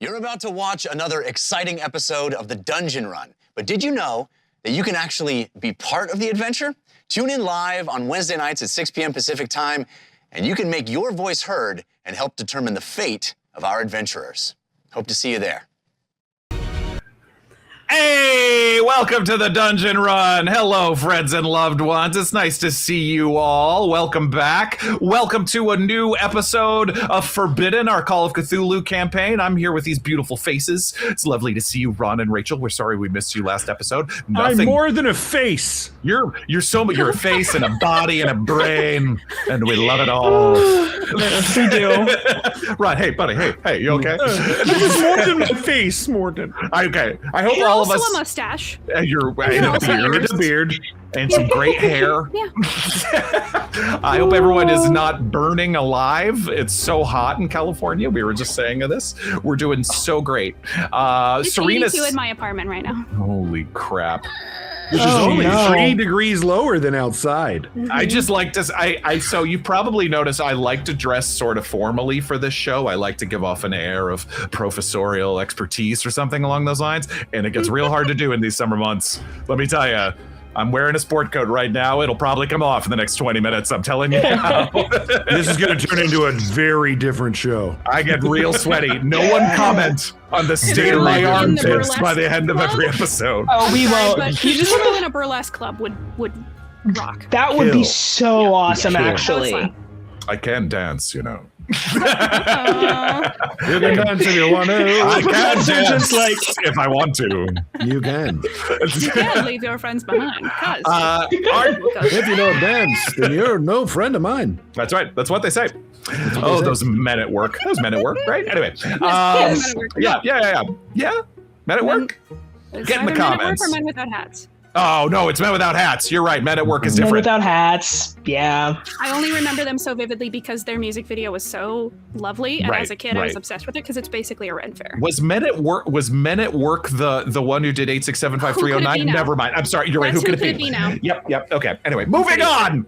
You're about to watch another exciting episode of the Dungeon Run, but did you know that you can actually be part of the adventure? Tune in live on Wednesday nights at 6 p.m. Pacific time, and you can make your voice heard and help determine the fate of our adventurers. Hope to see you there. Hey, welcome to the Dungeon Run. Hello, friends and loved ones. It's nice to see you all. Welcome back. Welcome to a new episode of Forbidden, our Call of Cthulhu campaign. I'm here with these beautiful faces. It's lovely to see you, Ron and Rachel. We're sorry we missed you last episode. I'm more than a face. You're a face and a body and a brain, and we love it all. We do. Ron, hey, buddy, hey, you okay? This is more than my face, Morton. Okay, I hope You're all of us. also a mustache. You're a beard. And some great hair. Yeah. I hope everyone is not burning alive. It's so hot in California. We were just saying this. We're doing so great. It's Serena's 82 in my apartment right now. Holy crap. Which is only 3 degrees lower than outside. I just like to, so you probably notice I like to dress sort of formally for this show. I like to give off an air of professorial expertise or something along those lines. And it gets real hard to do in these summer months. Let me tell you. I'm wearing a sport coat right now. It'll probably come off in the next 20 minutes. I'm telling you now. This is going to turn into a very different show. I get real sweaty. No one comment on the state of my armpits by the end of every episode. Oh, we won't. But you just go in a burlesque club would rock. That would be so awesome, actually. I can dance, you know. You can dance if you want to. I can dance just like if I want to. You can. You can't leave your friends behind. If you don't dance, then you're no friend of mine. That's right. That's what they say. Oh, those men at work. Those men at work, right? Anyway. Yeah. Men at work. Get in the comments. Men at work or men without hats? Oh, no, it's men without hats. You're right. Men at work is different. Men without hats. Yeah. I only remember them so vividly because their music video was so lovely, and as a kid, I was obsessed with it because it's basically a Ren Fair. Was Men at Work the one who did 8675309? Never mind. I'm sorry. You're right. Who could it be now? Yep. Okay. Anyway, moving on.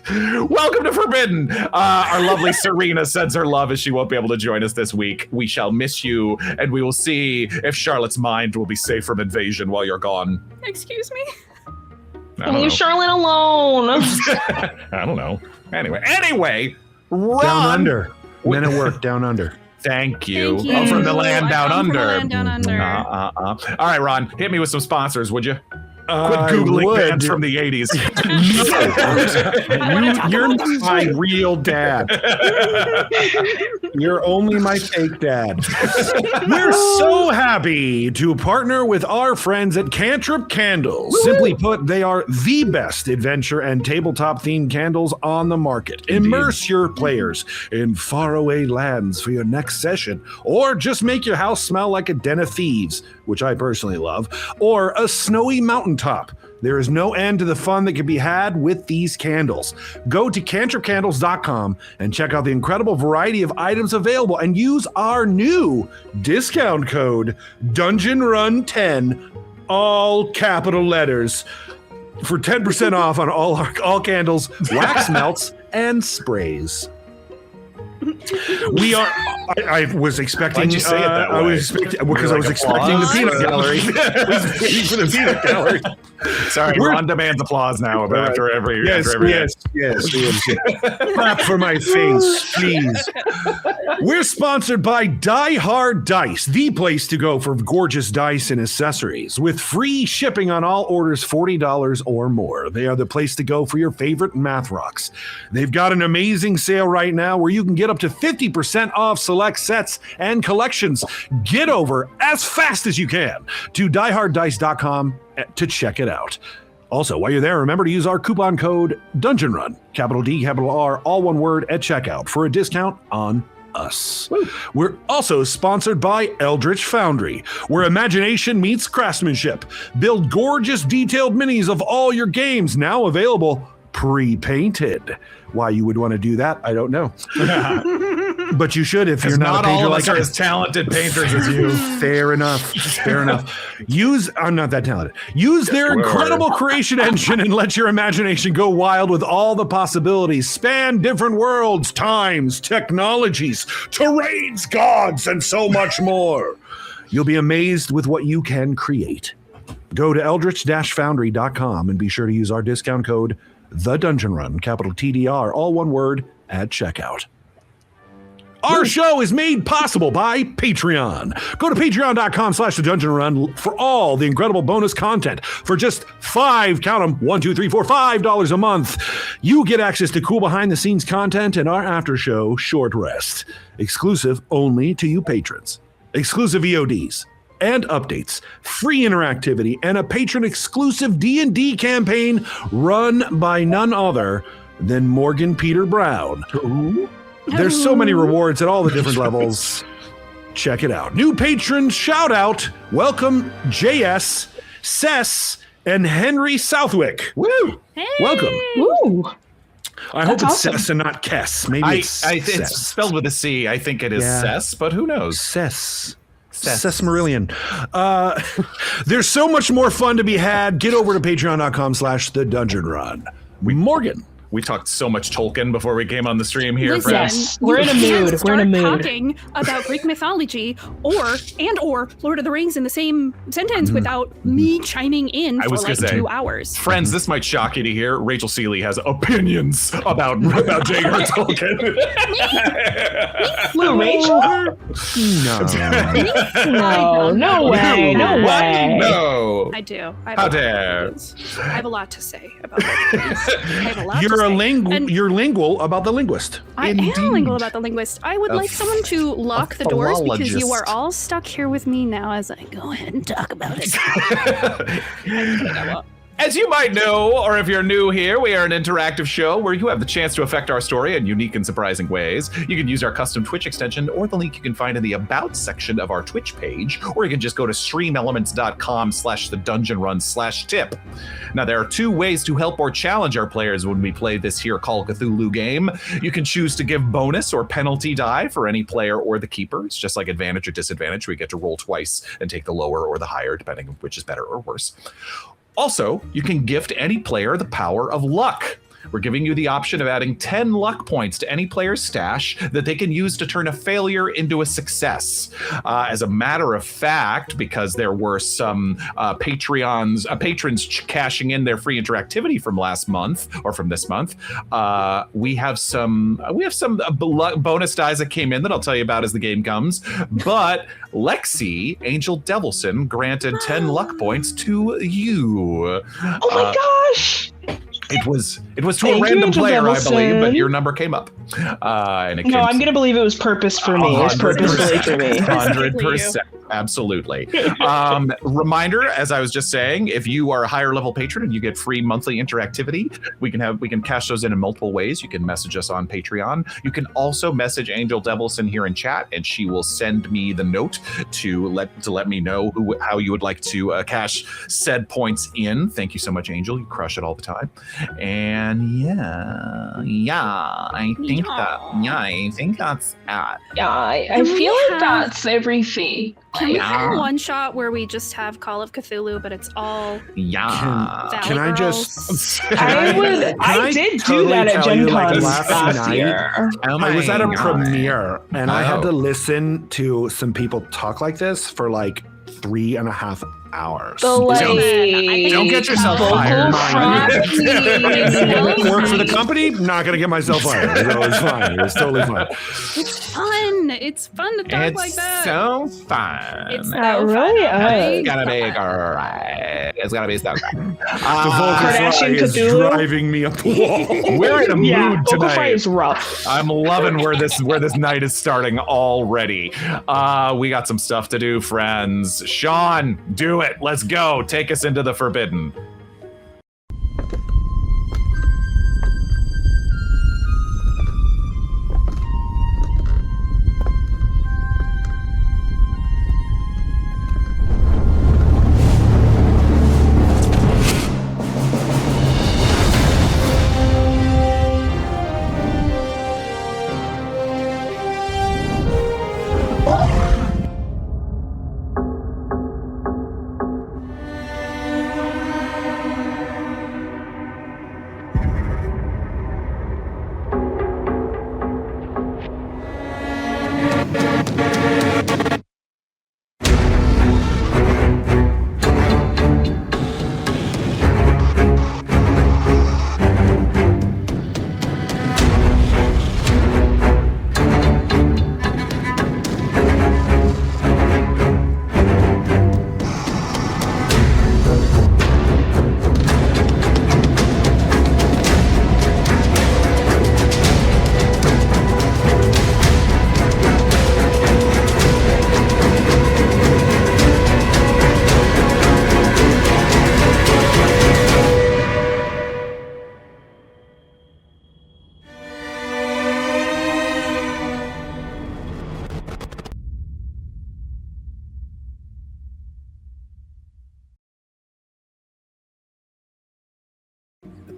Welcome to Forbidden. Our lovely Surena sends her love as she won't be able to join us this week. We shall miss you, and we will see if Charlotte's mind will be safe from invasion while you're gone. Excuse me? Leave Charlotte alone. I don't know. Anyway, Ron. Down under. Men at work, down under. Thank you. Thank you. Oh, from the land down From the under. land down under. All right, Ron, hit me with some sponsors, would you? Quit Googling bands from the 80s. You're not my real dad. You're only my fake dad. We're so happy to partner with our friends at Cantrip Candles. Woo! Simply put, they are the best adventure and tabletop themed candles on the market. Indeed. Immerse your players in faraway lands for your next session, or just make your house smell like a den of thieves, which I personally love, or a snowy mountaintop. There is no end to the fun that can be had with these candles. Go to cantripcandles.com and check out the incredible variety of items available and use our new discount code DungeonRun10, all capital letters, for 10% off on all candles, wax melts, and sprays. We are. I was expecting. Why'd you say it that way? I was expecting because I was expecting the peanut gallery. I was waiting for the peanut gallery. Sorry, Ron demands applause now after every. Yes. Clap for my face, please. We're sponsored by Die Hard Dice, the place to go for gorgeous dice and accessories, with free shipping on all orders $40 or more. They are the place to go for your favorite math rocks. They've got an amazing sale right now where you can get up to 50% off select sets and collections. Get over as fast as you can to dieharddice.com to check it out. Also, while you're there, remember to use our coupon code DungeonRun, capital D, capital R, all one word at checkout for a discount on us. Woo. We're also sponsored by Eldritch Foundry, where imagination meets craftsmanship. Build gorgeous detailed minis of all your games, now available pre-painted. Why you would want to do that, I don't know. But you should if you're not a painter all of us like are as talented painters as you. Fair enough. I'm not that talented. Use their incredible creation engine and let your imagination go wild with all the possibilities. Span different worlds, times, technologies, terrains, gods, and so much more. You'll be amazed with what you can create. Go to eldritch-foundry.com and be sure to use our discount code TheDungeonRun, capital TDR, all one word, at checkout. Our show is made possible by Patreon. Go to patreon.com/thedungeonrun for all the incredible bonus content. For just $5 a month, you get access to cool behind-the-scenes content and our after-show short rest, exclusive only to you patrons. Exclusive VODs and updates, free interactivity, and a patron-exclusive D&D campaign run by none other than Morgan Peter Brown. Ooh. There's so many rewards at all the different levels. Check it out. New patrons, shout out. Welcome, JS, Cess, and Henry Southwick. Woo! Hey. Welcome. Ooh. I hope it's awesome. Cess and not Kess. Maybe it's It's spelled with a C. I think it is Cess, but who knows? Cess. Marillion. There's so much more fun to be had. Get over to patreon.com/thedungeonrun. Morgan. We talked so much Tolkien before we came on the stream here, Listen, friends. Yes, we're in a you mood. can't We're in a start mood. talking about Greek mythology or Lord of the Rings in the same sentence without me chiming in for was like gonna say, 2 hours. Friends, this might shock you to hear. Rachel Seeley has opinions about J.R. Tolkien. Who, Rachel? No way. No way. No. I do. How dare. I have a lot to say about it. I have a lot to You're say. And you're lingual about the linguist. I am lingual about the linguist. I would like someone to lock the doors because you are all stuck here with me now as I go ahead and talk about it. As you might know, or if you're new here, we are an interactive show where you have the chance to affect our story in unique and surprising ways. You can use our custom Twitch extension or the link you can find in the About section of our Twitch page, or you can just go to streamelements.com/thedungeonrun/tip. Now, there are 2 ways to help or challenge our players when we play this here Call of Cthulhu game. You can choose to give bonus or penalty die for any player or the keeper. It's just like advantage or disadvantage. We get to roll twice and take the lower or the higher, depending on which is better or worse. Also, you can gift any player the power of luck. We're giving you the option of adding 10 luck points to any player's stash that they can use to turn a failure into a success. As a matter of fact, because there were some patrons cashing in their free interactivity from last month or from this month, we have some bonus dice that came in that I'll tell you about as the game comes. But Lexi, Angel Devilson, granted 10 luck points to you. Oh my gosh! It was to a random player, I believe, but your number came up. And it I'm going to believe it was purpose for me. It was purposefully for me. 100%. Absolutely. Reminder, as I was just saying, if you are a higher level patron and you get free monthly interactivity, we can cash those in multiple ways. You can message us on Patreon. You can also message Angel Devilson here in chat, and she will send me the note to let me know how you would like to cash said points in. Thank you so much, Angel. You crush it all the time. And I think that's that. Yeah, I feel like that's everything. Can we have a one shot where we just have Call of Cthulhu, but it's all Can I just? I did do that at Gen Con last year. I was at a premiere and I had to listen to some people talk like this for like 3.5 hours. Don't get yourself fired. Work for the company, not gonna get myself fired. So it's fine. It was totally fine. It's fun. It's fun to talk like that. It's so fun. It's really It's gotta be great. It's gotta be so great. The Vocal Fry is Cthulhu. driving me up the wall. We're in a mood Vocal Fry tonight. is rough. I'm loving where this night is starting already. We got some stuff to do, friends. Sean, do it. Let's go. Take us into the Forbidden.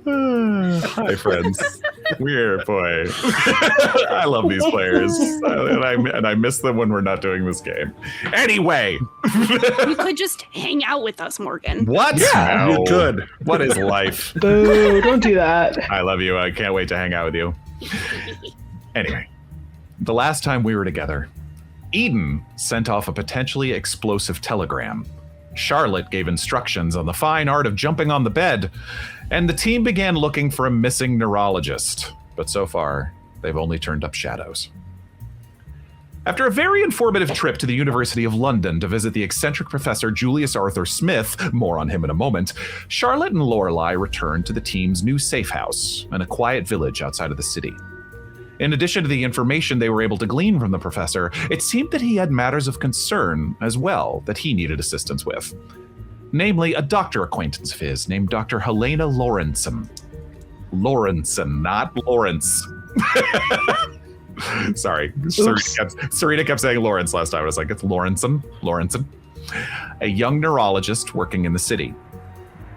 Hi, friends. We're boy. I love these players, and I miss them when we're not doing this game. Anyway, You could just hang out with us, Morgan. what? Yeah, you could. What is life? Boo, don't do that. I love you. I can't wait to hang out with you. Anyway, the last time we were together, Eden sent off a potentially explosive telegram. Charlotte gave instructions on the fine art of jumping on the bed, and the team began looking for a missing neurologist. But so far, they've only turned up shadows. After a very informative trip to the University of London to visit the eccentric Professor Julius Arthur Smith, more on him in a moment, Charlotte and Lorelei returned to the team's new safe house in a quiet village outside of the city. In addition to the information they were able to glean from the professor, it seemed that he had matters of concern as well that he needed assistance with. Namely, a doctor acquaintance of his named Dr. Helena Lawrenson. Lawrenson, not Lawrence. Sorry. Serena kept saying Lawrence last time. I was like, it's Lawrenson. A young neurologist working in the city.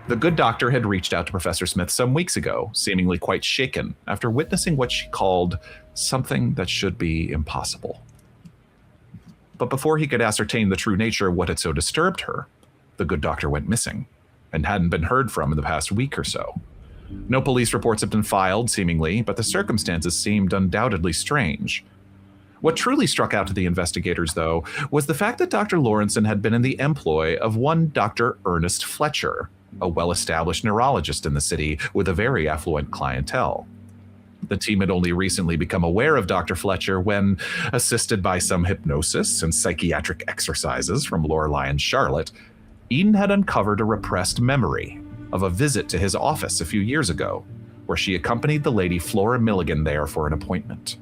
The good doctor had reached out to Professor Smith some weeks ago, seemingly quite shaken after witnessing what she called something that should be impossible. But before he could ascertain the true nature of what had so disturbed her, the good doctor went missing and hadn't been heard from in the past week or so. No police reports have been filed, seemingly, but the circumstances seemed undoubtedly strange. What truly struck out to the investigators, though, was the fact that Dr. Lawrenson had been in the employ of one Dr. Ernest Fletcher, a well-established neurologist in the city with a very affluent clientele. The team had only recently become aware of Dr. Fletcher when, assisted by some hypnosis and psychiatric exercises from Lorelei and Charlotte, Eden had uncovered a repressed memory of a visit to his office a few years ago, where she accompanied the lady Flora Milligan there for an appointment.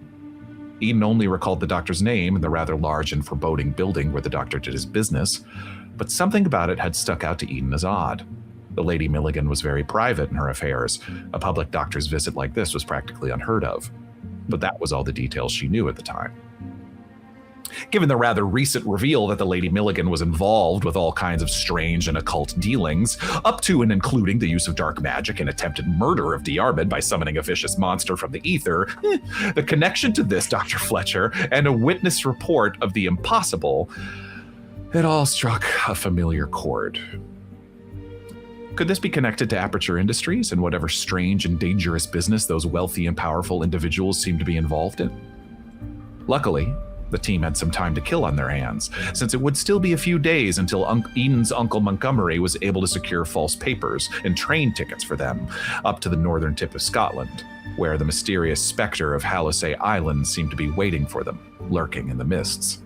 Eden only recalled the doctor's name in the rather large and foreboding building where the doctor did his business, but something about it had stuck out to Eden as odd. The Lady Milligan was very private in her affairs. A public doctor's visit like this was practically unheard of. But that was all the details she knew at the time. Given the rather recent reveal that the Lady Milligan was involved with all kinds of strange and occult dealings, up to and including the use of dark magic and attempted murder of Diarmuid by summoning a vicious monster from the ether, the connection to this Dr. Fletcher and a witness report of the impossible, it all struck a familiar chord. Could this be connected to Aperture Industries and whatever strange and dangerous business those wealthy and powerful individuals seem to be involved in? Luckily, the team had some time to kill on their hands, since it would still be a few days until Eden's Uncle Montgomery was able to secure false papers and train tickets for them up to the northern tip of Scotland, where the mysterious specter of Hallisay Island seemed to be waiting for them, lurking in the mists.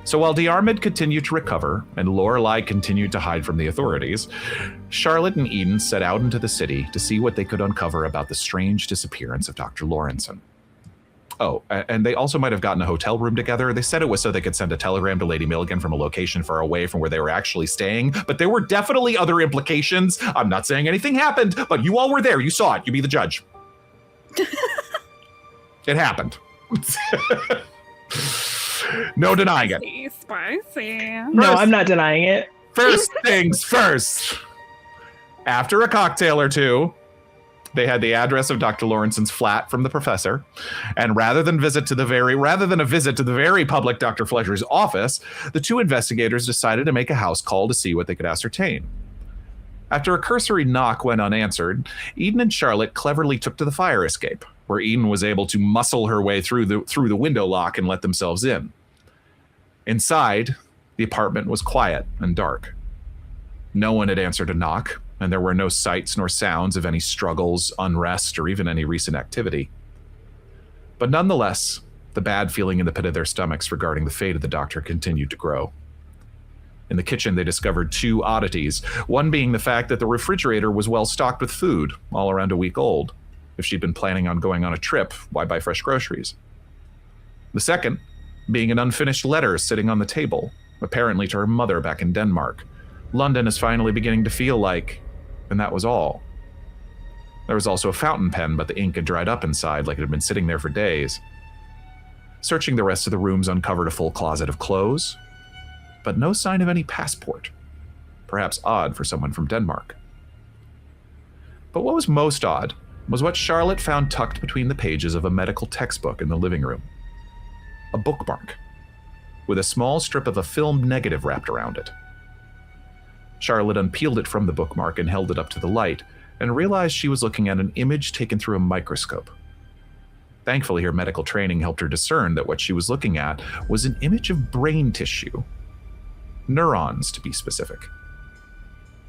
So while Diarmuid continued to recover and Lorelei continued to hide from the authorities, Charlotte and Eden set out into the city to see what they could uncover about the strange disappearance of Dr. Lawrenson. Oh, and they also might have gotten a hotel room together. They said it was so they could send a telegram to Lady Milligan from a location far away from where they were actually staying, but there were definitely other implications. I'm not saying anything happened, but you all were there. You saw it. You be the judge. It happened. No denying it. Spicy. No, I'm not denying it. First things first. After a cocktail or two, they had the address of Dr. Lawrenson's flat from the professor, and rather than a visit to the very public Dr. Fletcher's office, the two investigators decided to make a house call to see what they could ascertain. After a cursory knock went unanswered, Eden and Charlotte cleverly took to the fire escape, where Eden was able to muscle her way through the window lock and let themselves in. Inside, the apartment was quiet and dark. No one had answered a knock, and there were no sights nor sounds of any struggles, unrest, or even any recent activity. But nonetheless, the bad feeling in the pit of their stomachs regarding the fate of the doctor continued to grow. In the kitchen, they discovered two oddities, one being the fact that the refrigerator was well stocked with food, all around a week old. If she'd been planning on going on a trip, why buy fresh groceries? The second being an unfinished letter sitting on the table, apparently to her mother back in Denmark. London is finally beginning to feel like, and that was all. There was also a fountain pen, but the ink had dried up inside like it had been sitting there for days. Searching the rest of the rooms uncovered a full closet of clothes, but no sign of any passport. Perhaps odd for someone from Denmark. But what was most odd was what Charlotte found tucked between the pages of a medical textbook in the living room. A bookmark, with a small strip of a filmed negative wrapped around it. Charlotte unpeeled it from the bookmark and held it up to the light, and realized she was looking at an image taken through a microscope. Thankfully, her medical training helped her discern that what she was looking at was an image of brain tissue. Neurons, to be specific.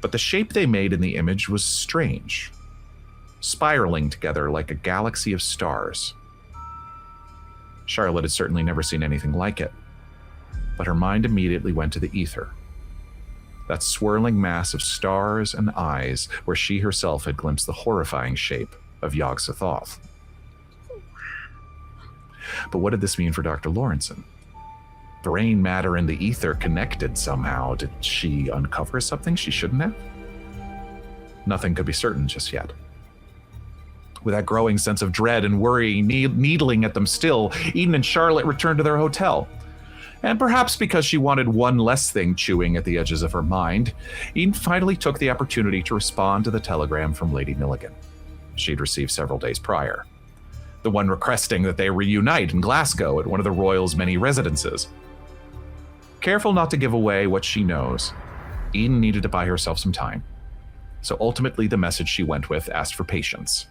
But the shape they made in the image was strange, spiraling together like a galaxy of stars. Charlotte had certainly never seen anything like it, but her mind immediately went to the ether. That swirling mass of stars and eyes where she herself had glimpsed the horrifying shape of Yog-Sothoth. But what did this mean for Dr. Lawrenson? Brain matter and the ether connected somehow. Did she uncover something she shouldn't have? Nothing could be certain just yet. With that growing sense of dread and worry needling at them still, Eden and Charlotte returned to their hotel. And perhaps because she wanted one less thing chewing at the edges of her mind, Eden finally took the opportunity to respond to the telegram from Lady Milligan she'd received several days prior. The one requesting that they reunite in Glasgow at one of the royals' many residences. Careful not to give away what she knows, Eden needed to buy herself some time. So ultimately the message she went with asked for patience,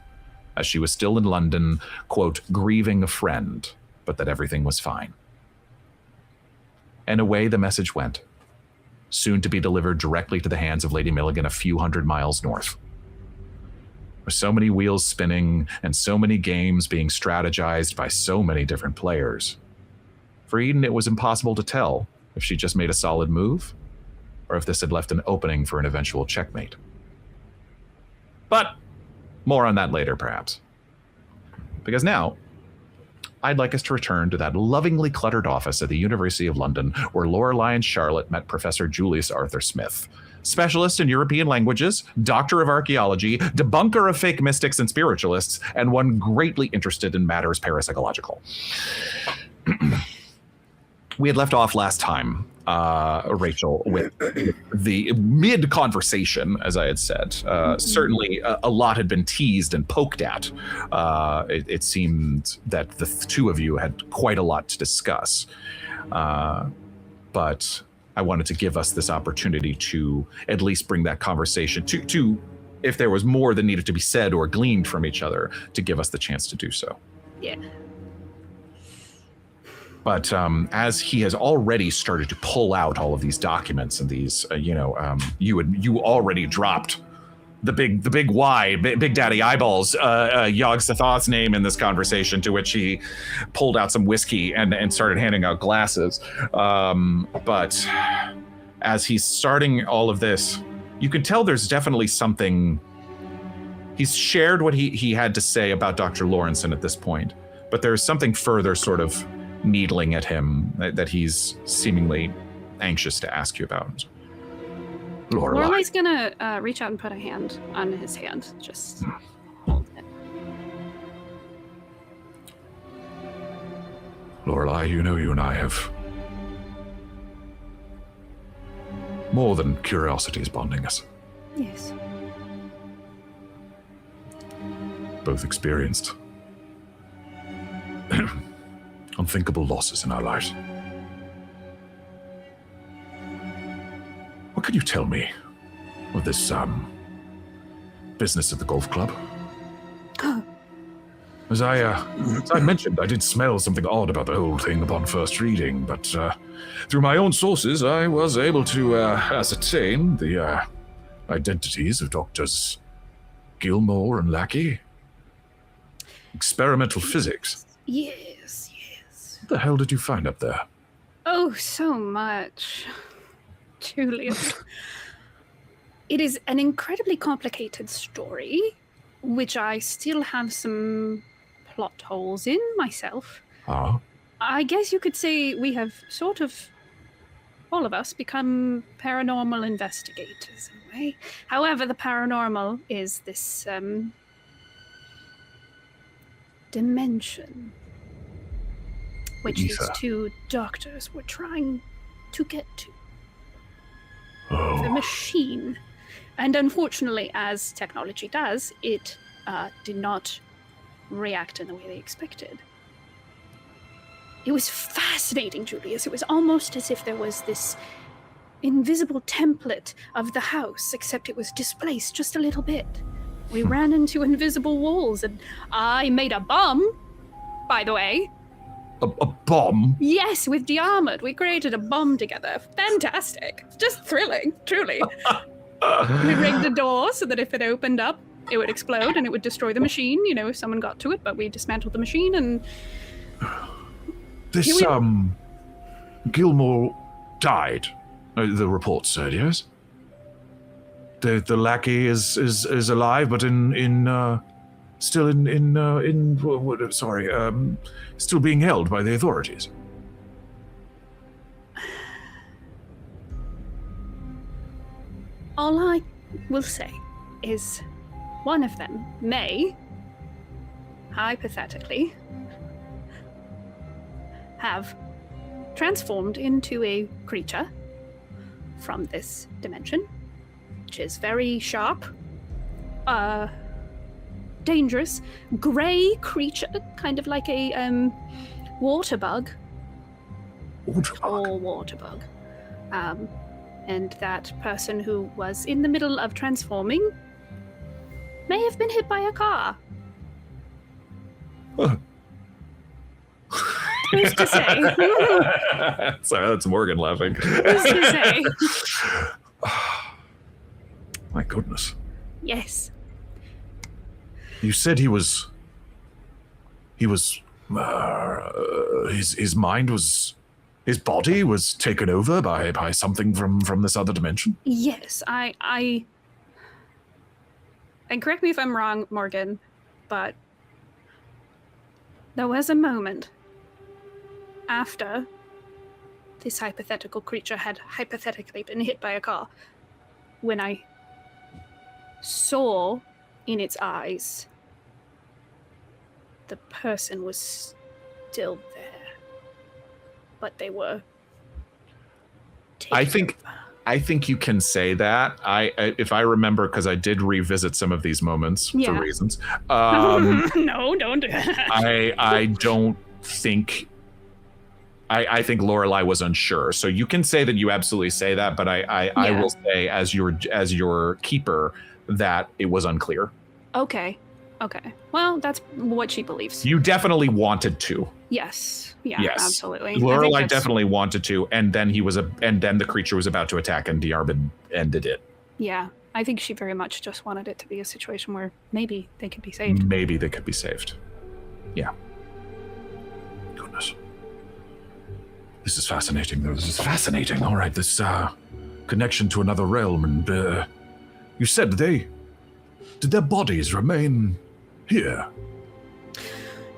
as she was still in London, quote, grieving a friend, but that everything was fine. And away the message went, soon to be delivered directly to the hands of Lady Milligan a few hundred miles north. With so many wheels spinning and so many games being strategized by so many different players, for Eden it was impossible to tell if she just made a solid move or if this had left an opening for an eventual checkmate. But more on that later, perhaps. Because now, I'd like us to return to that lovingly cluttered office at the University of London where Lorelei and Charlotte met Professor Julius Arthur Smith, specialist in European languages, doctor of archaeology, debunker of fake mystics and spiritualists, and one greatly interested in matters parapsychological. We had left off last time, Rachel, with the mid-conversation, as I had said. Certainly a lot had been teased and poked at. It seemed that the two of you had quite a lot to discuss. But I wanted to give us this opportunity to at least bring that conversation to if there was more that needed to be said or gleaned from each other, to give us the chance to do so. Yeah. But as he has already started to pull out all of these documents and these, you already dropped the big Y, Big Daddy Eyeballs, Yog-Sothoth's name in this conversation, to which he pulled out some whiskey and started handing out glasses. But as he's starting all of this, you can tell there's definitely something. He's shared what he had to say about Dr. Lawrenson at this point, but there's something further sort of needling at him that he's seemingly anxious to ask you about. Lorelei's gonna reach out and put a hand on his hand. Just hold it. Lorelei, you know you and I have more than curiosities bonding us. Yes. Both experienced unthinkable losses in our lives. What can you tell me of this business at the golf club? As I mentioned, I did smell something odd about the whole thing upon first reading, but through my own sources, I was able to ascertain the identities of Doctors Gilmore and Lackey. Experimental physics. Yes. What the hell did you find up there? Oh, so much. Julius. It is an incredibly complicated story, which I still have some plot holes in myself. Ah. I guess you could say we have sort of, all of us, become paranormal investigators in a way. However, the paranormal is this dimension which these two doctors were trying to get to. Oh. The machine And unfortunately, as technology does, it did not react in the way they expected. It was fascinating, Julius. It was almost as if there was this invisible template of the house, except it was displaced just a little bit. We ran into invisible walls, and I made a bomb, by the way. A bomb? Yes, with Diarmuid. We created a bomb together. Fantastic. Just thrilling, truly. We rigged a door so that if it opened up, it would explode and it would destroy the machine, you know, if someone got to it, but we dismantled the machine and... This, Gilmore died, the report said, yes? The lackey is alive, but still still being held by the authorities. All I will say is one of them may, hypothetically, have transformed into a creature from this dimension, which is very sharp, dangerous, grey creature, kind of like a water bug. Or water bug. And that person who was in the middle of transforming may have been hit by a car. Who's to say? Sorry, that's Morgan laughing. Who's to say? My goodness. Yes. You said his mind was, his body was taken over by something from this other dimension? Yes, I and correct me if I'm wrong, Morgan, but there was a moment after this hypothetical creature had hypothetically been hit by a car when I saw in its eyes the person was still there, but they were taken over. I think you can say that. If I remember, because I did revisit some of these moments for reasons. No, don't do that. I don't think. I think Lorelei was unsure, so you can say that you absolutely say that. But I will say, as your keeper, that it was unclear. Okay. Well, that's what she believes. You definitely wanted to. Yes. Yeah. Yes. Absolutely. Lorelei definitely wanted to, and then then the creature was about to attack, and Diarmuid ended it. Yeah, I think she very much just wanted it to be a situation where maybe they could be saved. Yeah. Goodness. This is fascinating, though. This is fascinating. All right, this connection to another realm, and you said did their bodies remain here?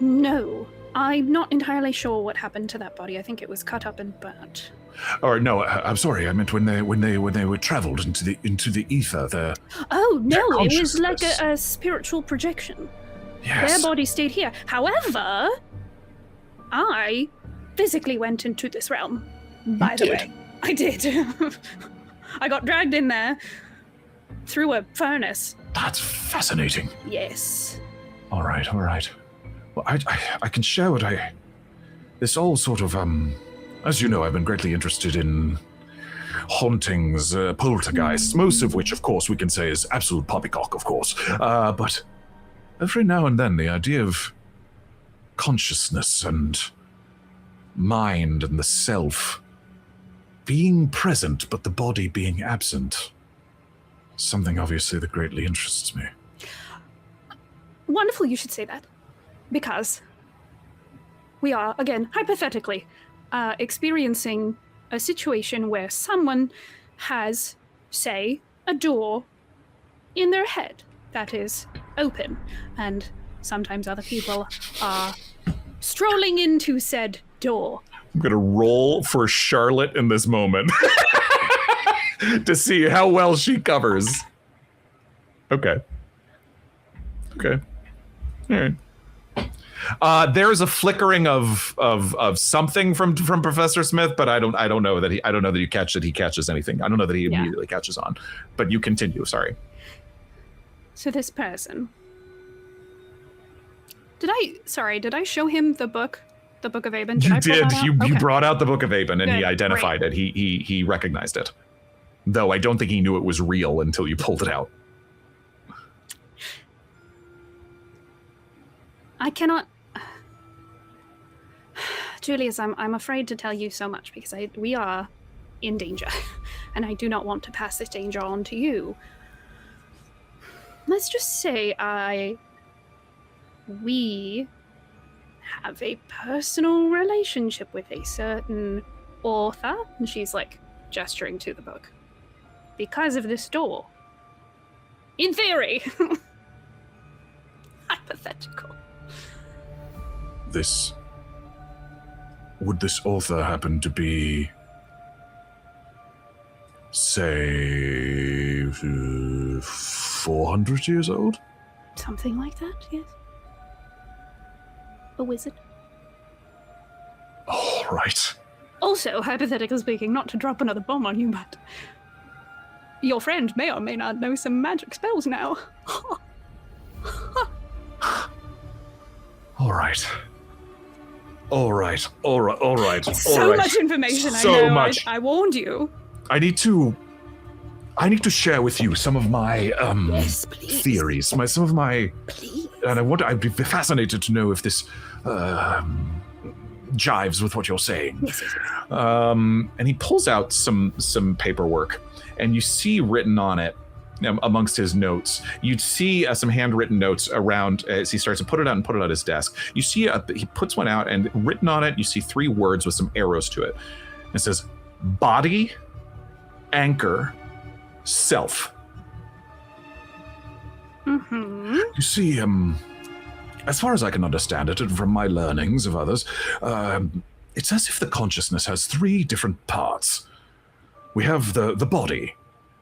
No. I'm not entirely sure what happened to that body. I think it was cut up and burnt. Or no, I'm sorry. I meant when they were traveled into the ether. Oh no! It was like a spiritual projection. Yes. Their body stayed here. However, I physically went into this realm. By the way, I did. I got dragged in there through a furnace. That's fascinating. Yes. All right. Well, I can share what this all sort of, as you know, I've been greatly interested in hauntings, poltergeists, most of which, of course, we can say is absolute poppycock, of course. But every now and then, the idea of consciousness and mind and the self being present, but the body being absent, something obviously that greatly interests me. Wonderful you should say that. Because we are, again, hypothetically, experiencing a situation where someone has, say, a door in their head that is open, and sometimes other people are strolling into said door. I'm going to roll for Charlotte in this moment to see how well she covers. Okay. All right. There's a flickering of something from Professor Smith, but I don't know that he catches anything. I don't know that he immediately catches on. But you continue. Sorry. So this person. Did I show him the book of Aben? You did. You Okay. brought out the Book of Aben, and he Good, identified it. He recognized it, though I don't think he knew it was real until you pulled it out. I cannot. Julius, I'm afraid to tell you so much because we are in danger, and I do not want to pass this danger on to you. Let's just say we have a personal relationship with a certain author, and she's like gesturing to the book, because of this door. In theory. Hypothetical. Would this author happen to be, say, 400 years old? Something like that, yes. A wizard. All right. Also, hypothetically speaking, not to drop another bomb on you, but your friend may or may not know some magic spells now. All right. So much information, So I know. much. I warned you. I need to share with you some of my Yes, please. theories, some of my, Please. and I'd be fascinated to know if this jives with what you're saying. Yes, yes, yes. And he pulls out some paperwork, and you see written on it, amongst his notes, you'd see some handwritten notes around as he starts to put it out on his desk. You see he puts one out, and written on it, you see 3 words with some arrows to it. It says, body, anchor, self. Mm-hmm. You see, as far as I can understand it, and from my learnings of others, it's as if the consciousness has 3 different parts. We have the body,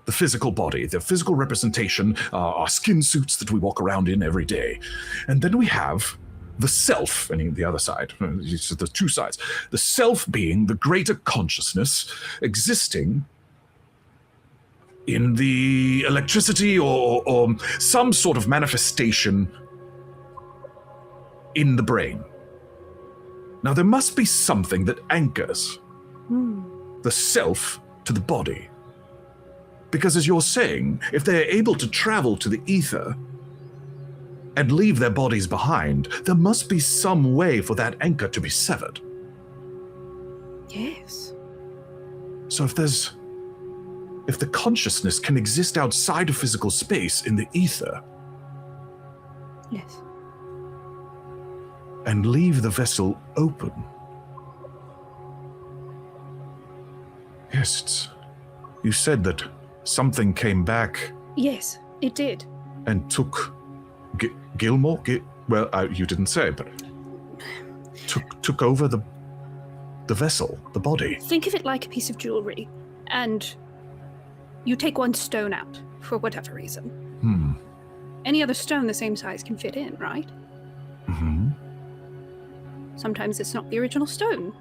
the physical body, the physical representation, our skin suits that we walk around in every day. And then we have the self, and the other side, the 2 sides. The self being the greater consciousness existing in the electricity or some sort of manifestation in the brain. Now, there must be something that anchors the self to the body. Because as you're saying, if they're able to travel to the ether and leave their bodies behind, there must be some way for that anchor to be severed. Yes. So if the consciousness can exist outside of physical space in the ether Yes. and leave the vessel open. Yes, you said that something came back Yes, it did. and took Gilmore? You didn't say, but took over the vessel, the body. Think of it like a piece of jewelry, and you take one stone out for whatever reason. Any other stone the same size can fit in, right? Mm-hmm. Sometimes it's not the original stone.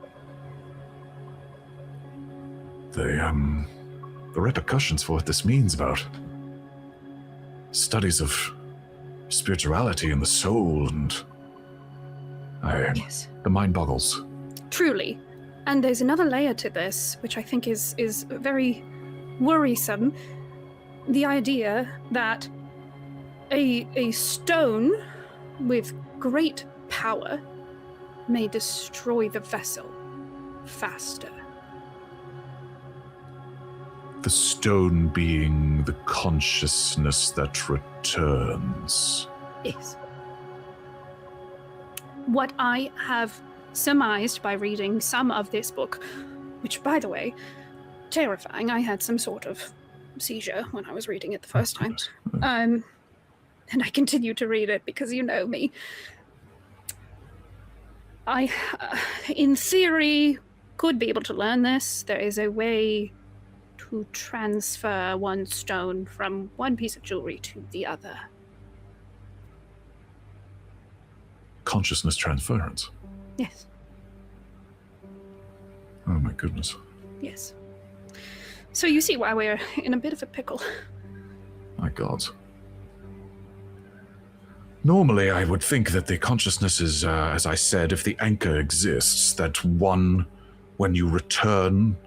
The repercussions for what this means about studies of spirituality and the soul, and Yes. the mind boggles. Truly. And there's another layer to this, which I think is very worrisome. The idea that a stone with great power may destroy the vessel faster. The stone being the consciousness that returns. Yes. What I have surmised by reading some of this book, which, by the way, terrifying. I had some sort of seizure when I was reading it the first time. And I continue to read it because you know me. I, in theory, could be able to learn this. There is a way to transfer one stone from one piece of jewelry to the other. consciousness transference. Yes. Oh my goodness. Yes. So you see why we're in a bit of a pickle. My God. Normally, I would think that the consciousness is, as I said, if the anchor exists, that when you return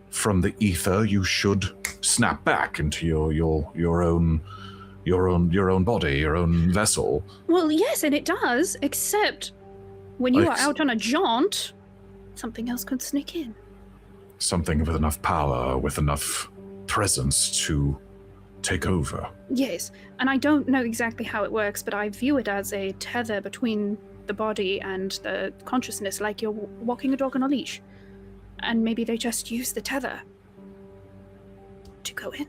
from the ether, you should snap back into your own body, your own vessel. Well, yes, and it does, except when you are out on a jaunt, something else could sneak in. Something with enough power, with enough presence to take over. Yes, and I don't know exactly how it works, but I view it as a tether between the body and the consciousness, like you're walking a dog on a leash. And maybe they just use the tether to go in.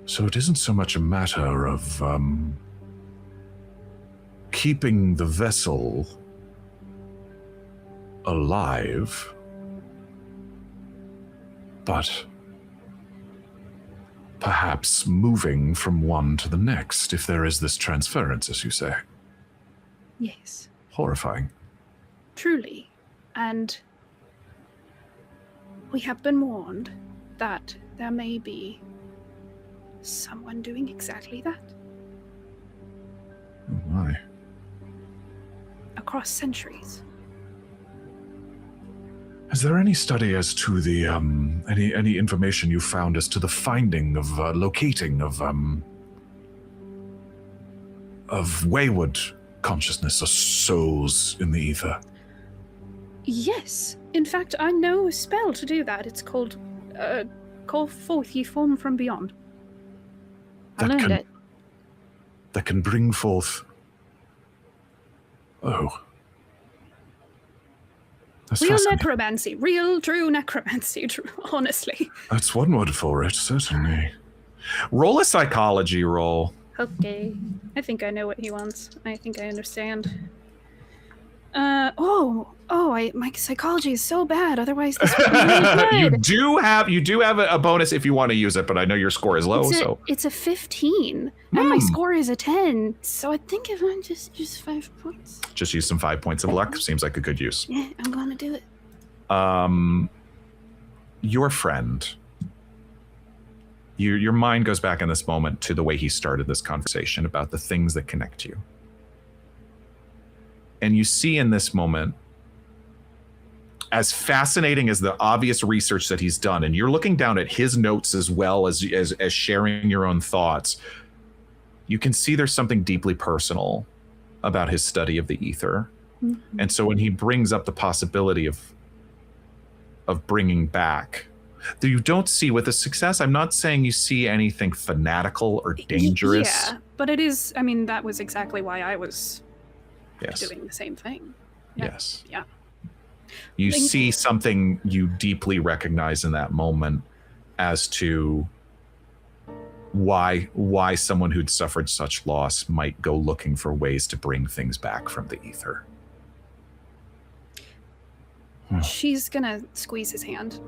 So it isn't so much a matter of keeping the vessel alive, but perhaps moving from one to the next, if there is this transference, as you say. Yes. Horrifying. Truly. And we have been warned that there may be someone doing exactly that. Oh my. Across centuries. Is there any study as to the, any information you found as to the finding of, locating of wayward consciousness or souls in the ether? Yes. In fact, I know a spell to do that. It's called, Call Forth Ye Form from Beyond. I learned it. That can bring forth... Oh. That's real fascinating. necromancy. Real, true necromancy, honestly. That's one word for it, certainly. Roll a psychology roll. Okay. I think I know what he wants. I think I understand. My psychology is so bad. Otherwise, this would be really You good. do have a bonus if you want to use it, but I know your score is low, so It's a 15, and my score is a 10. So I think if I just use 5 points. just use some 5 points of luck. Seems like a good use. Yeah, I'm gonna do it. Your friend. Your mind goes back in this moment to the way he started this conversation about the things that connect you. And you see in this moment, as fascinating as the obvious research that he's done, and you're looking down at his notes as well as sharing your own thoughts, you can see there's something deeply personal about his study of the ether. Mm-hmm. And so when he brings up the possibility of bringing back, that you don't see with a success, I'm not saying you see anything fanatical or dangerous. Yeah, but it is, I mean, that was exactly why I was Yes. doing the same thing. Yeah. Yes. Yeah. You see something you deeply recognize in that moment as to why someone who'd suffered such loss might go looking for ways to bring things back from the ether. She's gonna squeeze his hand.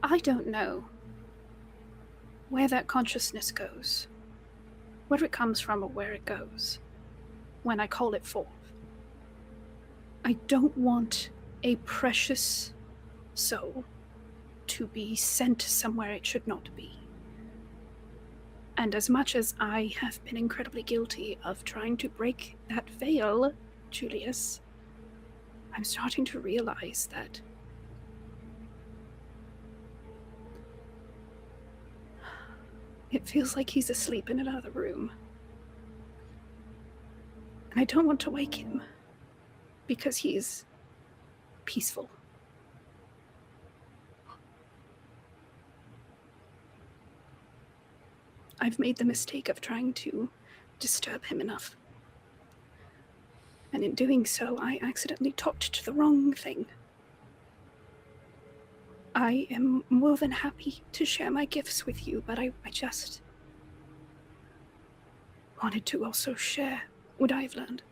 I don't know where that consciousness goes, where it comes from or where it goes, when I call it forth. I don't want a precious soul to be sent somewhere it should not be. And as much as I have been incredibly guilty of trying to break that veil, Julius, I'm starting to realize that it feels like he's asleep in another room. And I don't want to wake him because he's peaceful. I've made the mistake of trying to disturb him enough. And in doing so, I accidentally talked to the wrong thing. I am more than happy to share my gifts with you, but I just wanted to also share what I've learned.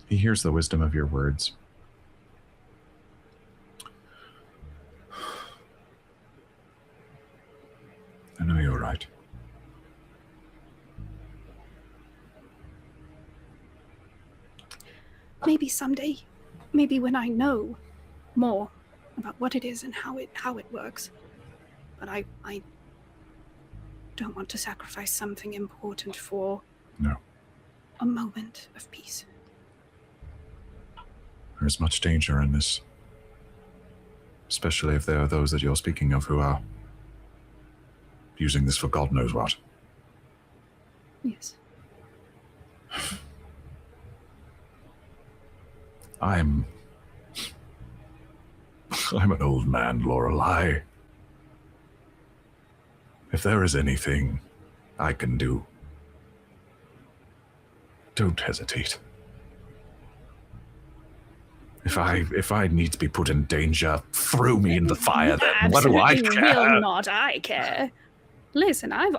He hears the wisdom of your words. right. Maybe someday, maybe when I know more about what it is and how it works. But I don't want to sacrifice something important for a moment of peace. There's much danger in this. Especially if there are those that you're speaking of who are using this for God knows what. Yes. I'm an old man, Lorelei. If there is anything I can do, don't hesitate. If I need to be put in danger, throw me in the fire then. What do I care? Will not I care. Listen, I've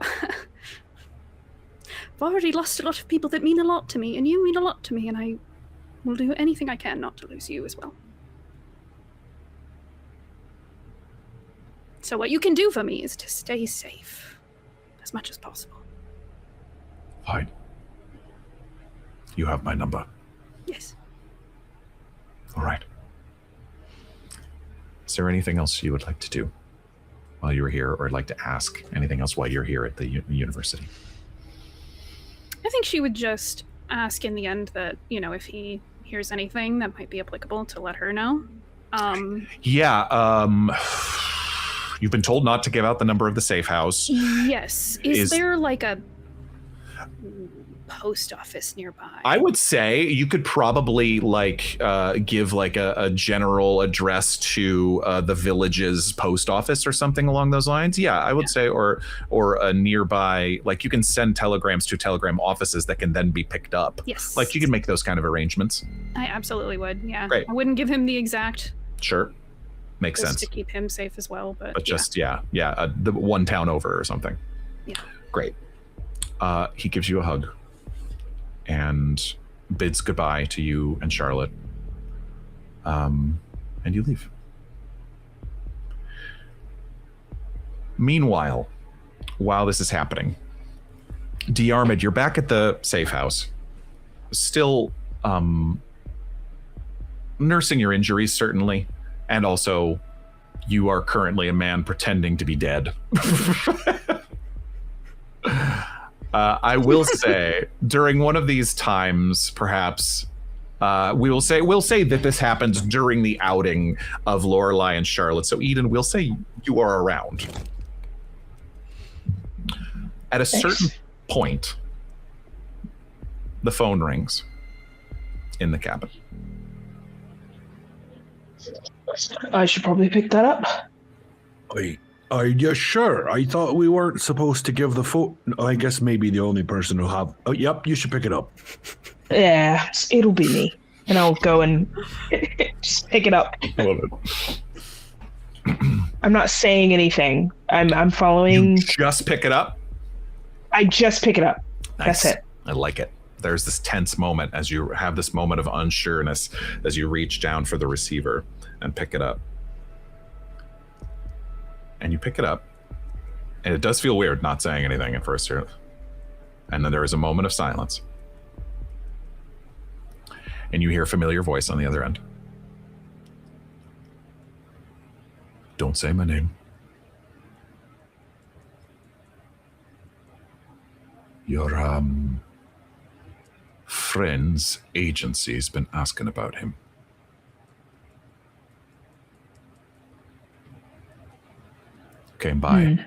already lost a lot of people that mean a lot to me, and you mean a lot to me, and I will do anything I can not to lose you as well. So what you can do for me is to stay safe as much as possible. Fine. You have my number. Yes. All right. Is there anything else you would like to do while you were here, or like to ask anything else while you're here at the university? I think she would just ask in the end that, if he hears anything that might be applicable, to let her know. You've been told not to give out the number of the safe house. Yes. Is there like a post office nearby? I would say you could probably give like a general address to the village's post office or something along those lines. Yeah, I would say, or a nearby, like you can send telegrams to telegram offices that can then be picked up. Yes. Like you can make those kind of arrangements. I absolutely would. Yeah. Great. I wouldn't give him the exact. Sure. Makes sense. To keep him safe as well, but just the one town over or something. Yeah. Great. He gives you a hug and bids goodbye to you and Charlotte. And you leave. Meanwhile, while this is happening, Diarmuid, you're back at the safe house. Still nursing your injuries, certainly. And also, you are currently a man pretending to be dead. I will say, during one of these times, perhaps, we'll say that this happens during the outing of Lorelei and Charlotte. So, Eden, we'll say you are around. At a certain point, the phone rings in the cabin. I should probably pick that up. Are you sure? I thought we weren't supposed to give the phone. I guess maybe the only person who have. Oh, yep, you should pick it up. Yeah, it'll be me. And I'll go and just pick it up. I love it. I'm not saying anything. I'm following. You just pick it up? I just pick it up. Nice. That's it. I like it. There's this tense moment as you have this moment of unsureness as you reach down for the receiver and pick it up. And you pick it up. And it does feel weird not saying anything at first here. And then there is a moment of silence. And you hear a familiar voice on the other end. Don't say my name. Your, friend's agency's been asking about him. Came by.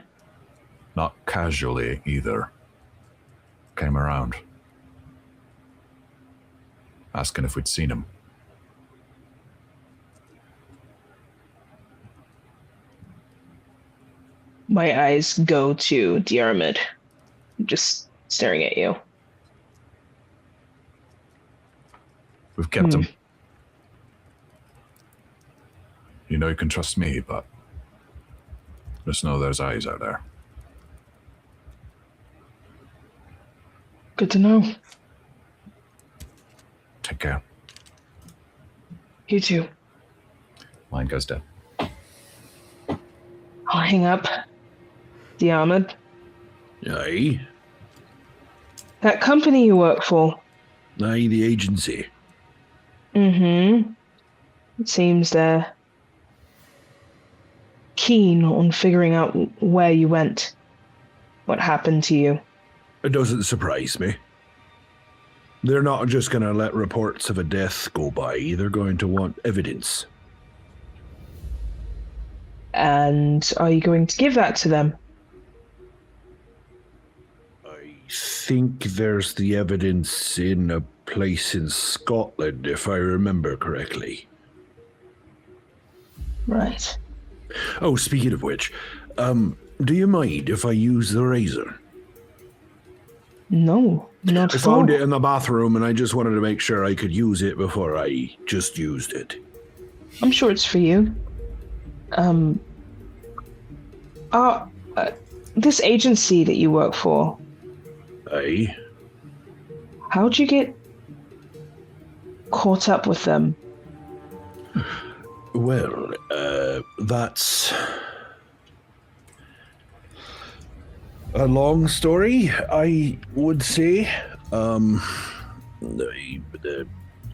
Not casually either. Came around. Asking if we'd seen him. My eyes go to Diarmuid, just staring at you. We've kept him. You know you can trust me, but just know there's eyes out there. Good to know. Take care. You too. Line goes dead. I'll hang up. Diarmuid, Aye. That company you work for. Aye, the agency. Mm-hmm. It seems they're keen on figuring out where you went, what happened to you. It doesn't surprise me. They're not just going to let reports of a death go by. They're going to want evidence. And are you going to give that to them? I think there's the evidence in a place in Scotland, if I remember correctly. Right. Oh, speaking of which, do you mind if I use the razor? No, not I at all. found it in the bathroom and I just wanted to make sure I could use it before I just used it. I'm sure it's for you. This agency that you work for, Aye. how'd you get caught up with them? Well, that's a long story, I would say.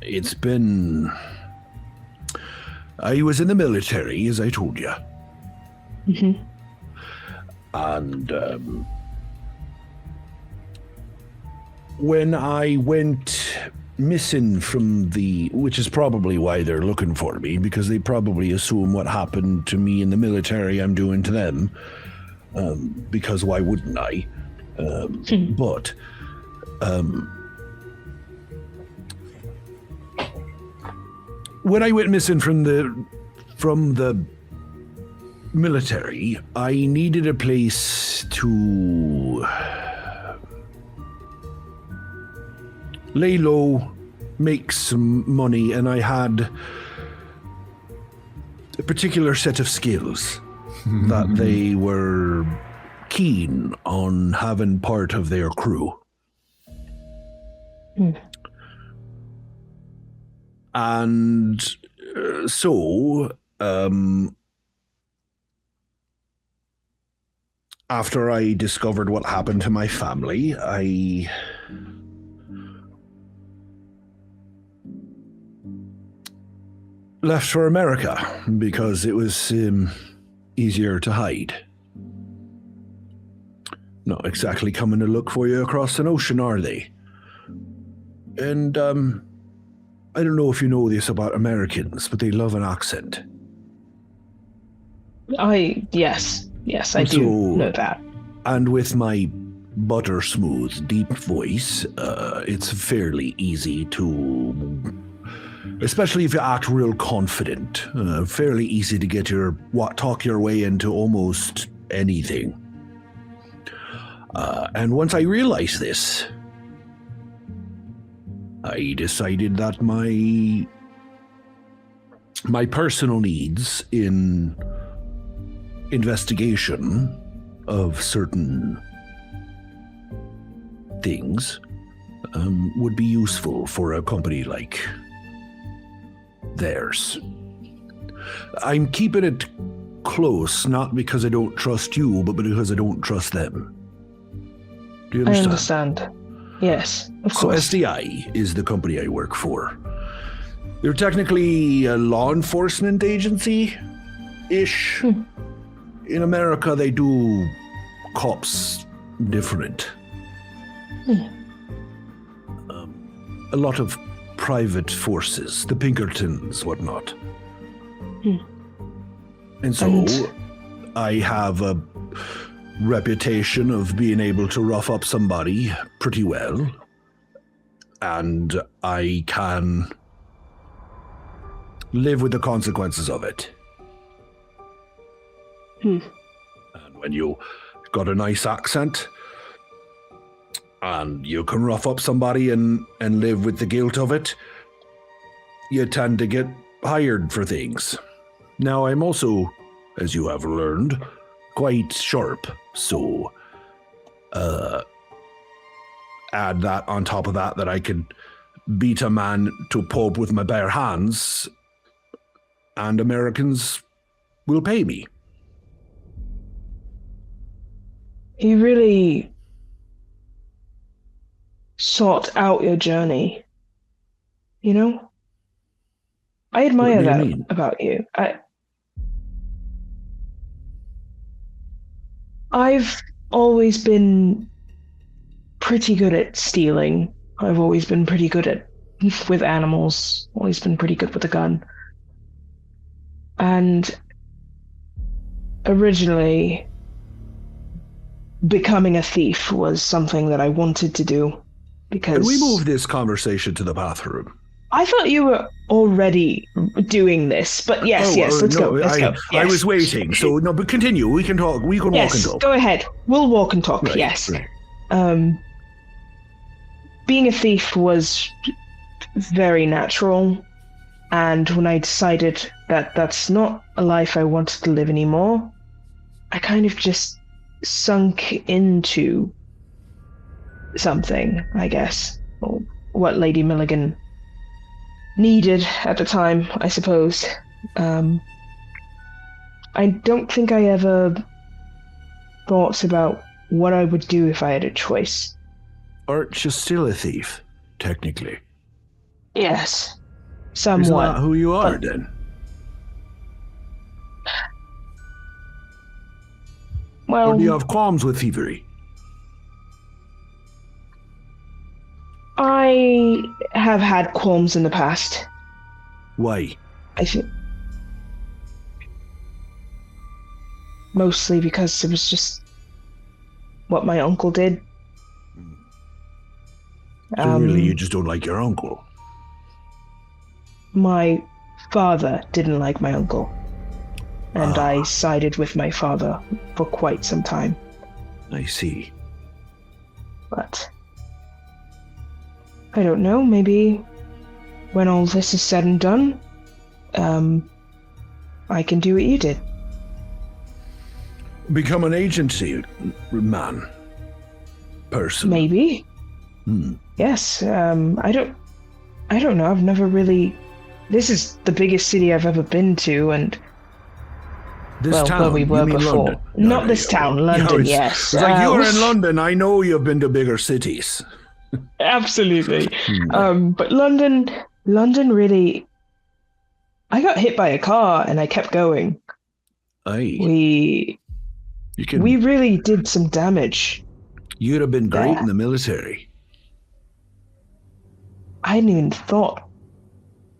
It's been... I was in the military, as I told you. Mm-hmm. And when I went missing from which is probably why they're looking for me, because they probably assume what happened to me in the military I'm doing to them, because why wouldn't I? But when I went missing from the military, I needed a place to lay low, make some money, and I had a particular set of skills that they were keen on having part of their crew. And so, after I discovered what happened to my family, I left for America because it was easier to hide. Not exactly coming to look for you across an ocean, are they? And I don't know if you know this about Americans, but they love an accent. Yes, I do know that. And with my butter smooth, deep voice, it's fairly easy to, especially if you act real confident, fairly easy to get talk your way into almost anything. And once I realized this, I decided that my personal needs in investigation of certain things would be useful for a company like theirs. I'm keeping it close, not because I don't trust you, but because I don't trust them. Do you understand? I understand. Yes, of course. So SDI is the company I work for. They're technically a law enforcement agency-ish. In America, they do cops different. A lot of private forces, the Pinkertons, whatnot. And so I have a reputation of being able to rough up somebody pretty well, and I can live with the consequences of it. And when you got a nice accent and you can rough up somebody and live with the guilt of it, you tend to get hired for things. Now, I'm also, as you have learned, quite sharp, so add that on top of that I could beat a man to pulp with my bare hands, and Americans will pay me. You really sought out your journey. You know? I admire What do you that mean? about you. I've always been pretty good at stealing. I've always been pretty good at with animals. Always been pretty good with a gun. And originally, becoming a thief was something that I wanted to do because Can we move this conversation to the bathroom? I thought you were already doing this, but yes, let's go. Let's go. I Yes. was waiting. So no, but continue. We can talk. We can walk and Yes, talk. go ahead. We'll walk and talk. Right, Yes. right. Being a thief was very natural, and when I decided that that's not a life I wanted to live anymore, I kind of just sunk into something, I guess, or what Lady Milligan needed at the time, I suppose. I don't think I ever thought about what I would do if I had a choice. Aren't you still a thief, technically? Yes, Is somewhat. that who you are, but- then? Well, Or do you have qualms with thievery? I have had qualms in the past. Why? I think mostly because it was just what my uncle did. So really, you just don't like your uncle? My father didn't like my uncle, and Ah. I sided with my father for quite some time. I see. But I don't know, maybe when all this is said and done, I can do what you did. Become an agency man. Person. Maybe. Hmm. Yes. I don't know. I've never really. This is the biggest city I've ever been to, and This well, town. where we were you mean before. London? Not this town, London. it's- Yes. It's like you were in Uh, London. I know you've been to bigger cities. Absolutely. Hmm. But London really. I got hit by a car, and I kept going. Aye. We You really did some damage. You'd have been great Yeah. in the military. I hadn't even thought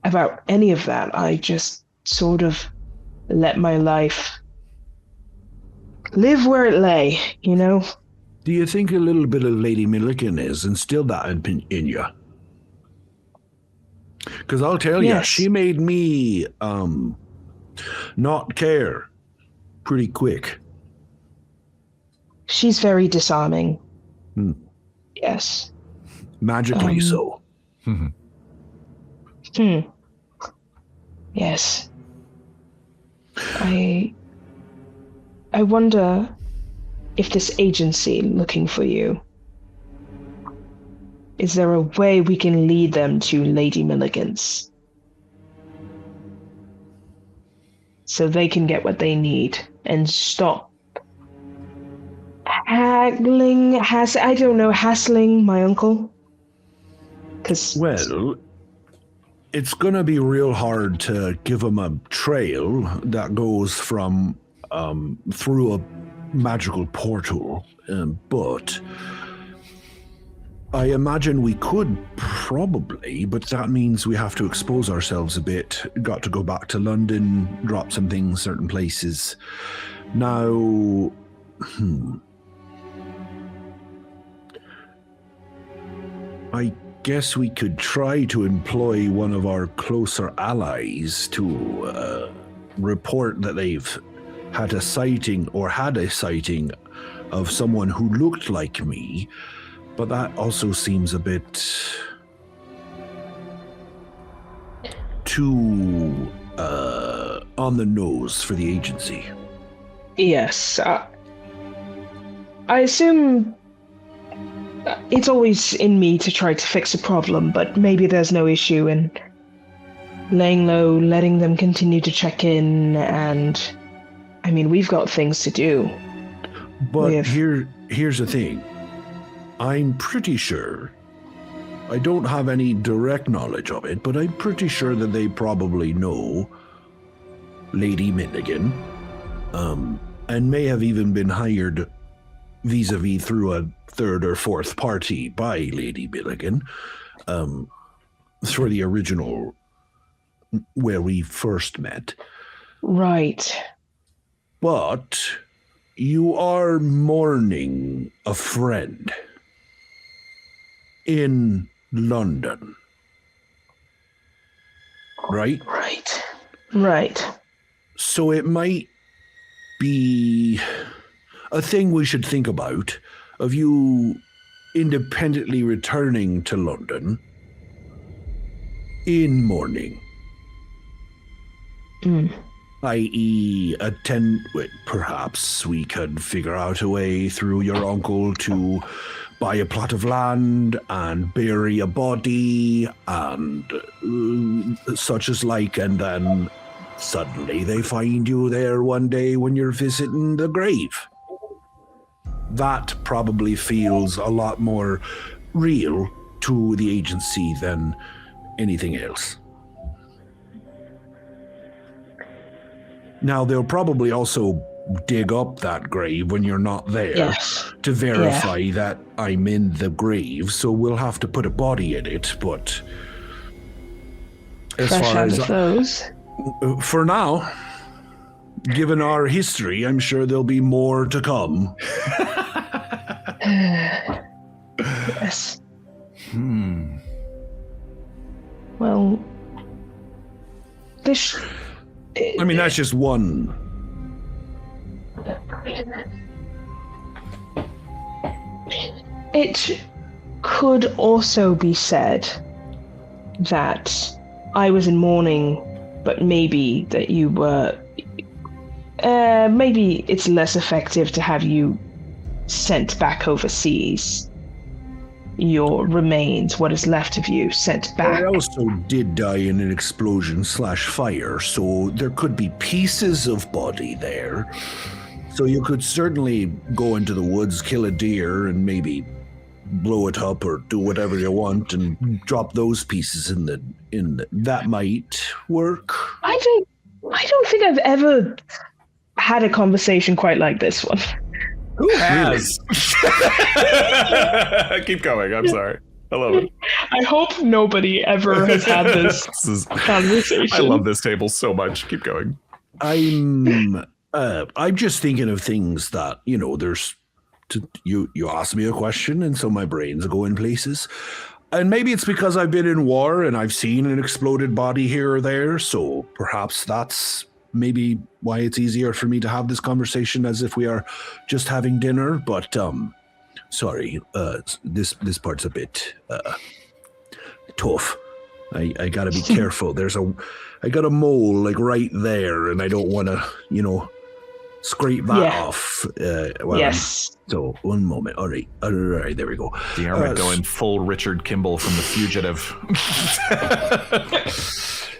about any of that. I just sort of let my life live where it lay, you know? Do you think a little bit of Lady Milligan has instilled that in you? Because I'll tell you, Yes. she made me not care pretty quick. She's very disarming. Hmm. Yes. Magically so. Yes. I wonder if this agency looking for you, is there a way we can lead them to Lady Milligan's? So they can get what they need and stop hassling my uncle? Because Well, it's going to be real hard to give him a trail that goes from through a magical portal, but I imagine we could probably, but that means we have to expose ourselves a bit. Got to go back to London, drop some things, certain places. Now, I guess we could try to employ one of our closer allies to report that they've had a sighting of someone who looked like me, but that also seems a bit too on the nose for the agency. yes, I assume it's always in me to try to fix a problem, but maybe there's no issue in laying low, letting them continue to check in, and I mean, we've got things to do. But We have- here's the thing. I'm pretty sure I don't have any direct knowledge of it, but I'm pretty sure that they probably know Lady Milligan, and may have even been hired vis-a-vis through a third or fourth party by Lady Milligan, for the original where we first met. Right. But you are mourning a friend in London, right? Right. So it might be a thing we should think about of you independently returning to London in mourning. I.e., perhaps we could figure out a way through your uncle to buy a plot of land and bury a body and such as like, and then suddenly they find you there one day when you're visiting the grave. That probably feels a lot more real to the agency than anything else. Now, they'll probably also dig up that grave when you're not there to verify that I'm in the grave, so we'll have to put a body in it, but as Fresh far out as of those. For now, given our history, I'm sure there'll be more to come. Yes. Well, this... I mean, that's just one. It could also be said that I was in mourning, but maybe that you were... maybe it's less effective to have you sent back overseas. Your remains, what is left of you, sent back. I also did die in an explosion/fire, so there could be pieces of body there. So you could certainly go into the woods, kill a deer, and maybe blow it up or do whatever you want and drop those pieces in the that might work. I don't think I've ever had a conversation quite like this one. Who has? Keep going. I'm sorry. I love it. I hope nobody ever has had this conversation. I love this table so much. Keep going. I'm just thinking of things that, you know, you asked me a question and so my brain's going places. And maybe it's because I've been in war and I've seen an exploded body here or there, so perhaps that's maybe why it's easier for me to have this conversation as if we are just having dinner, but sorry, this part's a bit tough. I gotta be careful. I got a mole like right there, and I don't want to, you know, scrape that off. Yes. So one moment. All right, there we go. Diarmuid going full Richard Kimball from The Fugitive.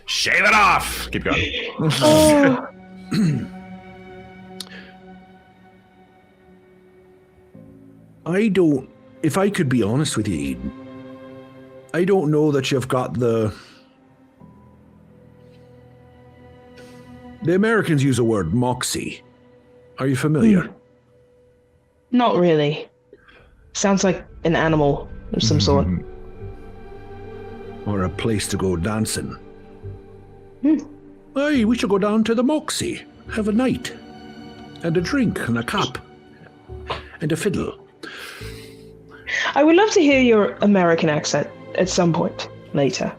Shave it off. Keep going. If I could be honest with you, Eden, I don't know that you've got the Americans use a word, moxie. Are you familiar? Not really. Sounds like an animal of some sort. Or a place to go dancing. Hey, we should go down to the Moxie, have a night, and a drink, and a cup, and a fiddle. I would love to hear your American accent at some point later.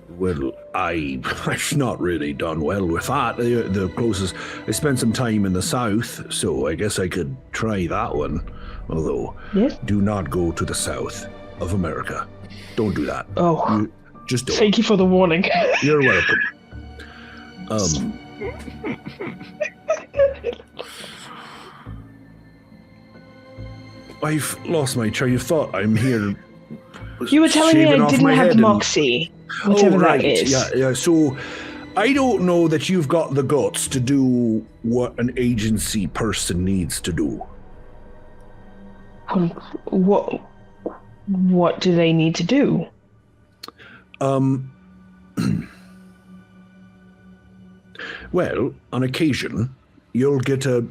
Well, I've not really done well with that. The closest, I spent some time in the South, so I guess I could try that one. Although, do not go to the South of America. Don't do that. Oh, just don't. Thank you for the warning. You're welcome. I've lost my train of thought. I'm here. You were telling me I didn't have the moxie, whatever that is. Yeah. So I don't know that you've got the guts to do what an agency person needs to do. What do they need to do? Well, on occasion, you'll get a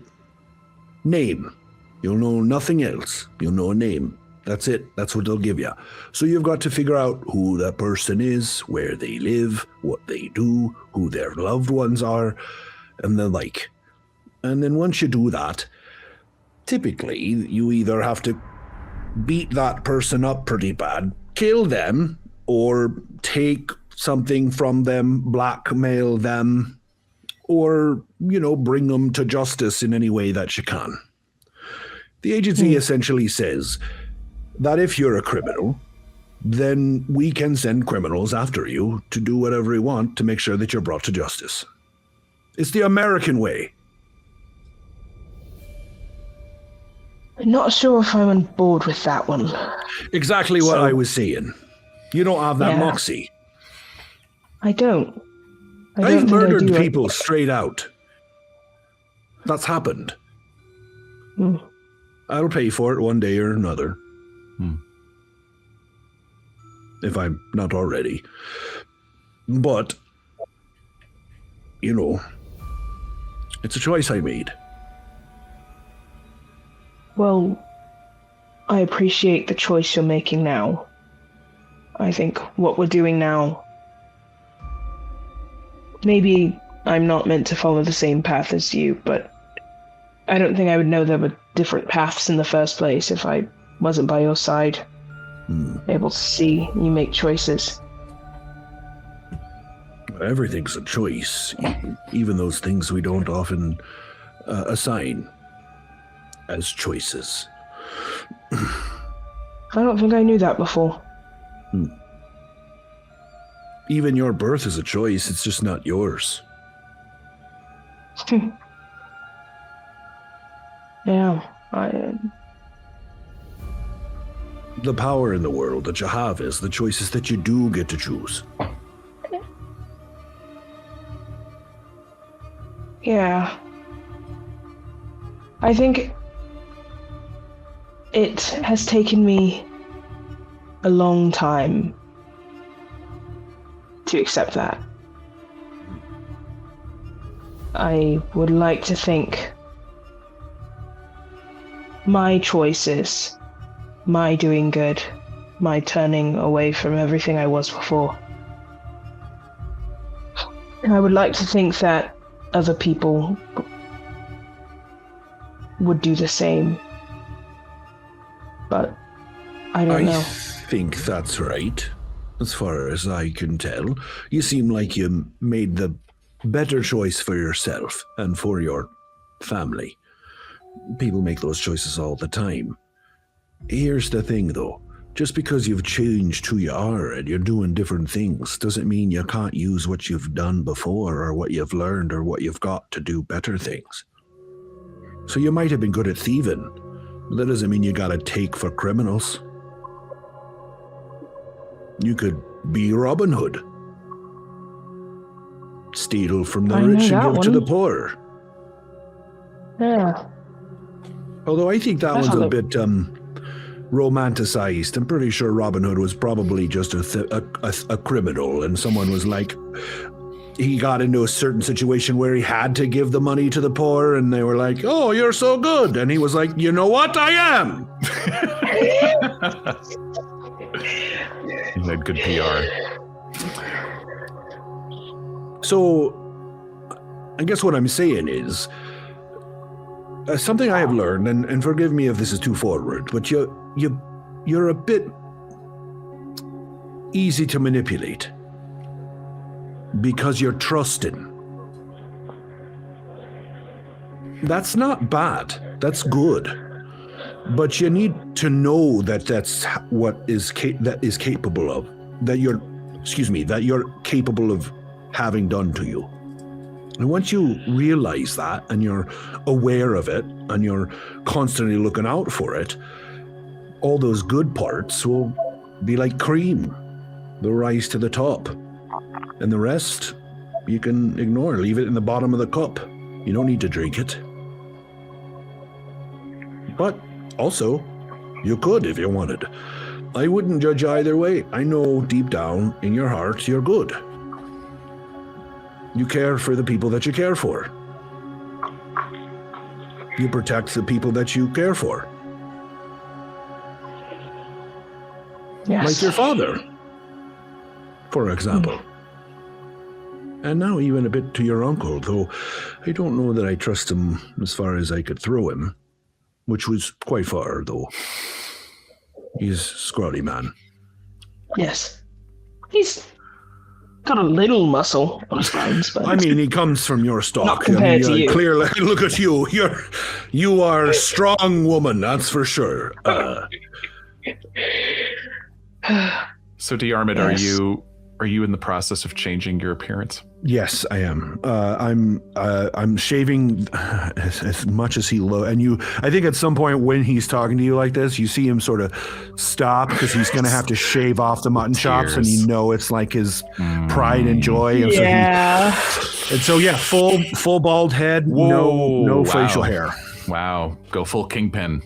name. You'll know nothing else. You'll know a name. That's it. That's what they'll give you. So you've got to figure out who that person is, where they live, what they do, who their loved ones are, and the like. And then once you do that, typically you either have to beat that person up pretty bad, kill them, or take something from them, blackmail them, or, bring them to justice in any way that you can. The agency essentially says that if you're a criminal, then we can send criminals after you to do whatever we want to make sure that you're brought to justice. It's the American way. I'm not sure if I'm on board with that one. Exactly what I was saying. You don't have that Yeah. moxie. I don't. I don't I've think I murdered do. people straight out. That's happened. Hmm. I'll pay for it one day or another. If I'm not already. But, it's a choice I made. Well, I appreciate the choice you're making now. I think what we're doing now, maybe I'm not meant to follow the same path as you, but I don't think I would know there were different paths in the first place if I wasn't by your side, able to see you make choices. Everything's a choice, even those things we don't often assign as choices. I don't think I knew that before. Even your birth is a choice, it's just not yours. Yeah, The power in the world that you have is the choices that you do get to choose. Yeah. I think it has taken me a long time to accept that. I would like to think my choices, my doing good, my turning away from everything I was before. I would like to think that other people would do the same. But I don't know. I think that's right. As far as I can tell, you seem like you made the better choice for yourself and for your family. People make those choices all the time. Here's the thing, though. Just because you've changed who you are and you're doing different things doesn't mean you can't use what you've done before or what you've learned or what you've got to do better things. So you might have been good at thieving, but that doesn't mean you gotta take for criminals. You could be Robin Hood. Steal from the I know rich and that give to the one. poor. Yeah. Although I think that That's one's a not bit romanticized. I'm pretty sure Robin Hood was probably just a criminal, and someone was like, he got into a certain situation where he had to give the money to the poor, and they were like, "Oh, you're so good," and he was like, "You know what? I am." You had good PR. So, I guess what I'm saying is, something I have learned, and forgive me if this is too forward, but you're a bit easy to manipulate because you're trusting. That's not bad. That's good. But you need to know that that's what that is capable of, that you're capable of having done to you. And once you realize that and you're aware of it and you're constantly looking out for it, all those good parts will be like cream. They'll rise to the top. And the rest, you can ignore. Leave it in the bottom of the cup. You don't need to drink it. But also, You could if you wanted. I wouldn't judge either way. I know deep down in your heart you're good. You care for the people that you care for. You protect the people that you care for. Yes. Like your father, for example. And now even a bit to your uncle, though I don't know that I trust him as far as I could throw him, which was quite far, though. He's a scrawny man. Yes. He's got a little muscle on his arms, but I mean, he comes from your stock. Not compared to you. Clearly, look at you. You are a strong woman, that's for sure. So, Diarmuid, Yes. are you in the process of changing your appearance? Yes, I am. I'm shaving as much as he and I think at some point when he's talking to you like this, you see him sort of stop because he's going to have to shave off the mutton chops, and you know it's like his pride and joy. And so yeah, full bald head, no facial hair. Wow, go full kingpin.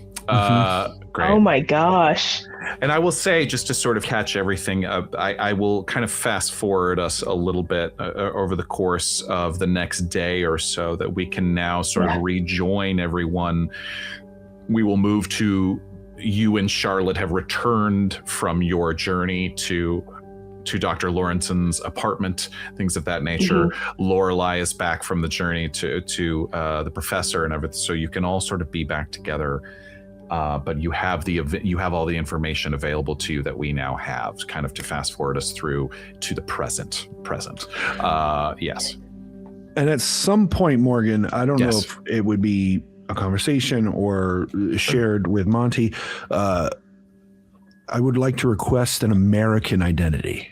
Great. oh my gosh. And I will say, just to sort of catch everything up, I will kind of fast forward us a little bit over the course of the next day or so, that we can now sort of rejoin everyone. We will move to you and Charlotte have returned from your journey to Dr. Lawrenson's apartment, things of that nature. Lorelei is back from the journey to the professor and everything, so you can all sort of be back together. But you have all the information available to you that we now have, kind of to fast forward us through to the present. Yes. And at some point, Morgan, I don't know Yes. if it would be a conversation or shared with Monty. I would like to request an American identity.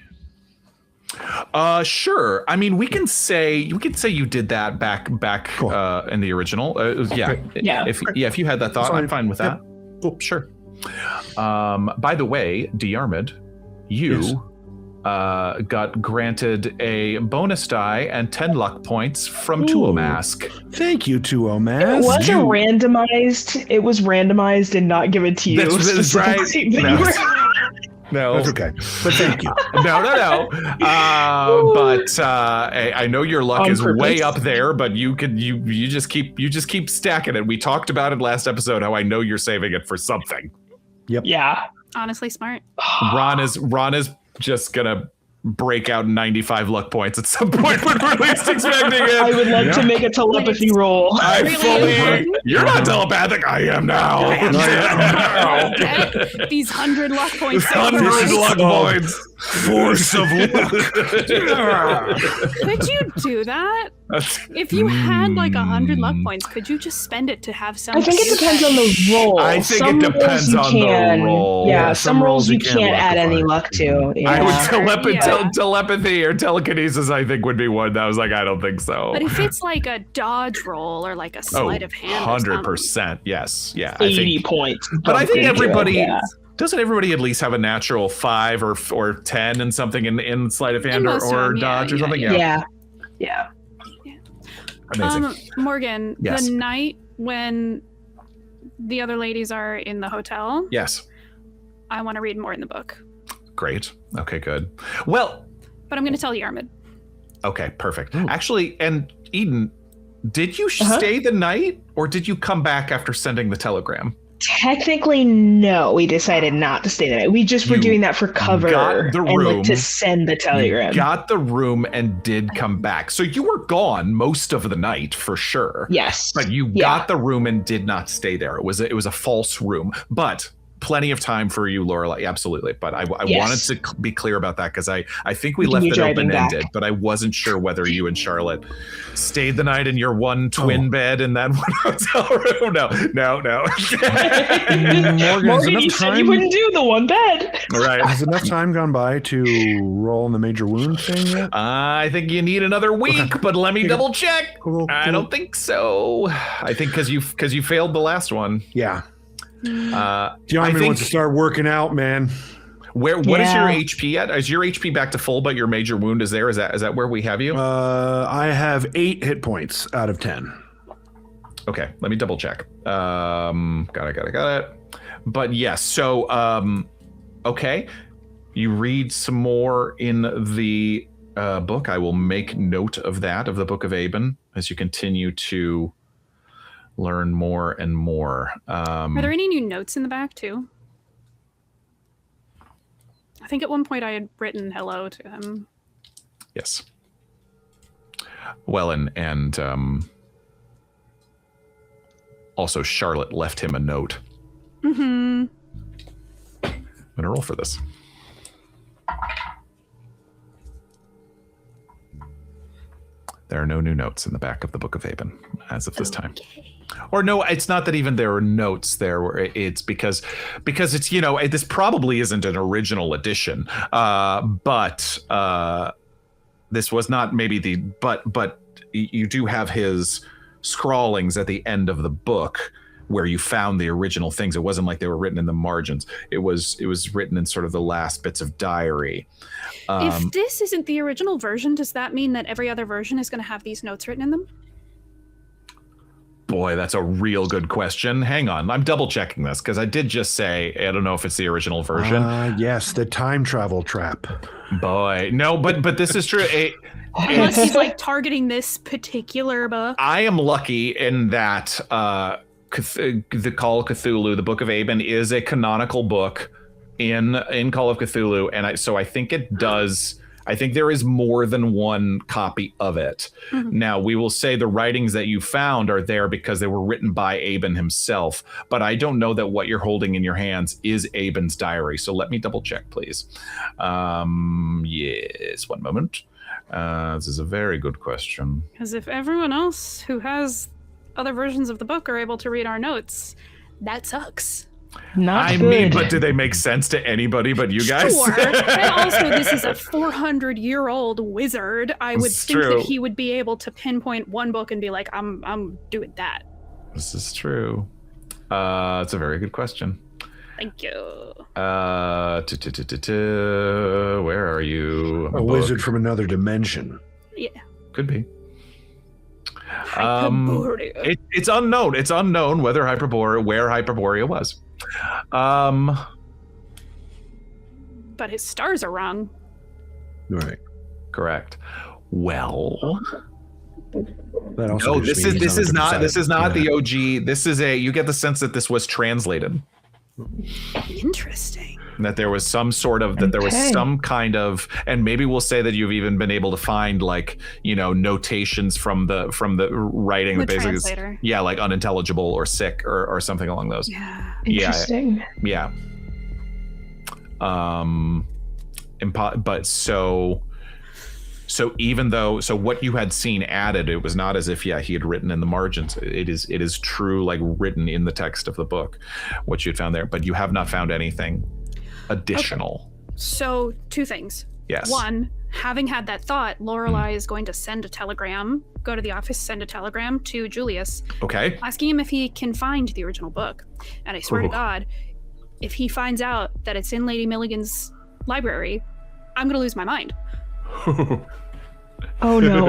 Sure. I mean, we can say you did that back Cool. in the original. Yeah. Yeah. If you had that thought, Fine. I'm fine with that. Cool. Sure. By the way, Diarmuid, you Yes. got granted a bonus die and 10 luck points from Tuomask. Thank you, Tuomask. It was randomized and not given to you. That's right. specifically. No. No. That's okay. But thank you. No. But I know your luck On is purpose. way up there, but you just keep stacking it. We talked about it last episode, how I know you're saving it for something. Yeah. Honestly, smart. Ron is just gonna break out 95 luck points at some point when we're least expecting it. I would like to make a telepathy roll. I Really fully. important. You're not telepathic. I am now. Get these 100 luck points. 100 luck points. Force of luck. Could you do that? If you had like 100 luck points, could you just spend it to have some? I think it depends on the roll. I think Some it depends rolls on you the can, roll. Yeah, Yeah, some rolls you can't luck add any to. luck to. Yeah. I would Yeah. telepathy or telekinesis, I think, would be one. That was like, I don't think so. But if it's like a dodge roll or like a sleight of hand, or something, 100%. Yes. Yeah. 80 points. But I think Bumped into it, everybody yeah. doesn't everybody at least have a natural 5 or 10 and something in sleight of hand most of or them, yeah, dodge or yeah, something? Yeah. Amazing. Morgan, Yes. the night when the other ladies are in the hotel, Yes. I want to read more in the book. Great. Okay, good. Well, But I'm going to tell Diarmuid. okay, perfect. Actually, and Eden, did you stay the night or did you come back after sending the telegram? Technically, no. We decided not to stay the night. We just were You doing that for cover got the and room. like to send the telegram. You got the room and did come back. So you were gone most of the night for sure. Yes. But you got the room and did not stay there. It was a false room, but plenty of time for you, Lorelei. Absolutely. But I wanted to be clear about that because I think we You can left be it driving open-ended, back. but I wasn't sure whether you and Charlotte stayed the night in your one twin bed in that one hotel room. No. Morgan, you said you wouldn't do the one bed. Right. Has enough time gone by to roll on the major wound thing yet? I think you need another week, but let me double check. Cool. I don't think so. I think because you failed the last one. Yeah. I Diarmuid think wants to start working out, man. what is your Yeah. HP at? Is your HP back to full, but your major wound is there? Is that where we have you? I have 8 hit points out of 10. Okay, let me double check. Got it. But yes, so okay, you read some more in the book. I will make note of that, of the Book of Aben, as you continue to learn more and more. Are there any new notes in the back too? I think at one point I had written hello to him. Yes. Well, and also Charlotte left him a note. Mm-hmm. I'm gonna roll for this. There are no new notes in the back of the Book of Aben as of this time. Or no, it's not that even there are notes there. It's because it's, you know, this probably isn't an original edition, but this was not maybe but you do have his scrawlings at the end of the book where you found the original things. It wasn't like they were written in the margins. It was written in sort of the last bits of diary. If this isn't the original version, does that mean that every other version is going to have these notes written in them? Boy, that's a real good question. Hang on, I'm double checking this because I did just say I don't know if it's the original version. Yes, the time travel trap. Boy, no, but this is true. Unless he's like targeting this particular book. I am lucky in that the Call of Cthulhu, the Book of Aben, is a canonical book in Call of Cthulhu, and so I think it does. I think there is more than one copy of it. Mm-hmm. Now, we will say the writings that you found are there because they were written by Aben himself, but I don't know that what you're holding in your hands is Aben's diary. So let me double check, please. Yes, one moment. This is a very good question. Because if everyone else who has other versions of the book are able to read our notes, that sucks. I mean, but do they make sense to anybody but you guys? Sure. And also, this is a 400-year-old wizard. I would think that he would be able to pinpoint one book and be like, I'm doing that. This is true. It's a very good question. Thank you. Where are you? A wizard from another dimension. Yeah. Could be. Hyperborea. It's unknown. It's unknown where Hyperborea was. But his stars are wrong. Right. Correct. Well, that also this is not the OG. This is you get the sense that this was translated. Interesting. That there was some sort of there was some kind of, and maybe we'll say that you've even been able to find like, you know, notations from the writing that basically translator. Is, like unintelligible or sick or something along those. Yeah. Interesting. Yeah. But so even though what you had seen added, it was not as if he had written in the margins. It is true, like written in the text of the book, what you had found there, but you have not found anything additional. Okay. So 2 things. Yes. 1, having had that thought, Lorelei is going to send a telegram, go to the office, send a telegram to Julius. Okay. Asking him if he can find the original book. And I swear to God, if he finds out that it's in Lady Milligan's library, I'm going to lose my mind. Oh no.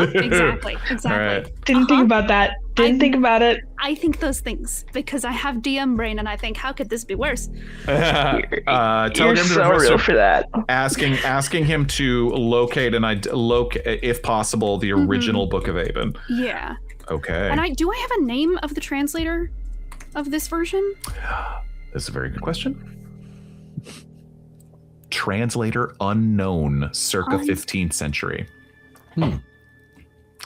Exactly. Right. Didn't think about that. Think about it. I think those things because I have DM brain and I think, how could this be worse? You're so real for that. Asking him to locate if possible, the original Book of Aben. Yeah. Okay. And do I have a name of the translator of this version? That's a very good question. Translator unknown, circa 15th century.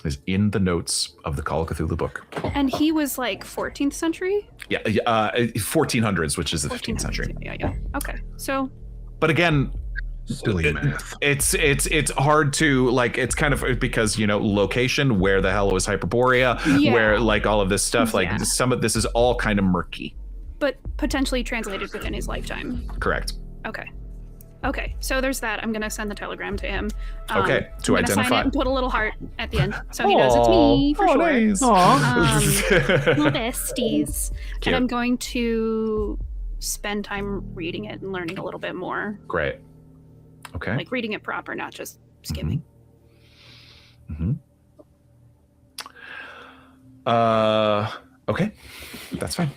Is in the notes of the Call of Cthulhu book. And he was like 14th century? Yeah, 1400s, which is the 15th century. Yeah. Okay. So. But again, silly math. It's hard to like. It's kind of because, you know, location. Where the hell was Hyperborea? Yeah. Where like all of this stuff. Like some of this is all kind of murky. But potentially translated within his lifetime. Correct. Okay, so there's that. I'm going to send the telegram to him. Okay, to I'm identify. Sign it and put a little heart at the end. So he knows it's me, for sure. Nice. Little besties. Cute. And I'm going to spend time reading it and learning a little bit more. Great. Okay. Like reading it proper, not just skimming. Okay, that's fine.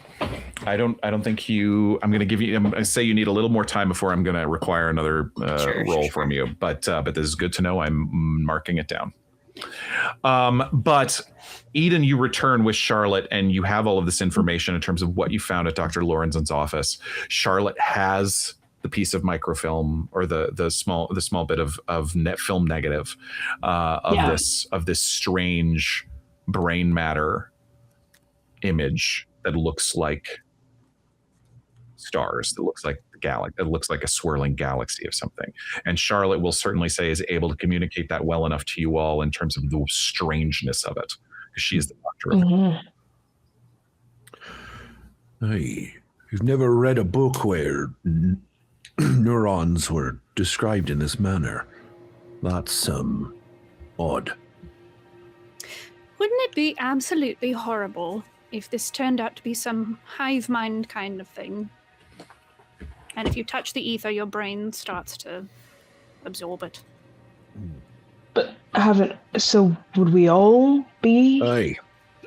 I don't think you. I'm going to say you need a little more time before I'm going to require another roll from you. But this is good to know. I'm marking it down. But Eden, you return with Charlotte, and you have all of this information in terms of what you found at Dr. Lorenzon's office. Charlotte has the piece of microfilm, or the small bit of net film negative of this strange brain matter image that looks like stars, that looks like the galaxy, it looks like a swirling galaxy of something. And Charlotte will certainly say is able to communicate that well enough to you all in terms of the strangeness of it, because she is the doctor. Hey, you've never read a book where neurons were described in this manner. That's odd. Wouldn't it be absolutely horrible if this turned out to be some hive mind kind of thing? And if you touch the ether, your brain starts to absorb it. But so would we all be? Aye,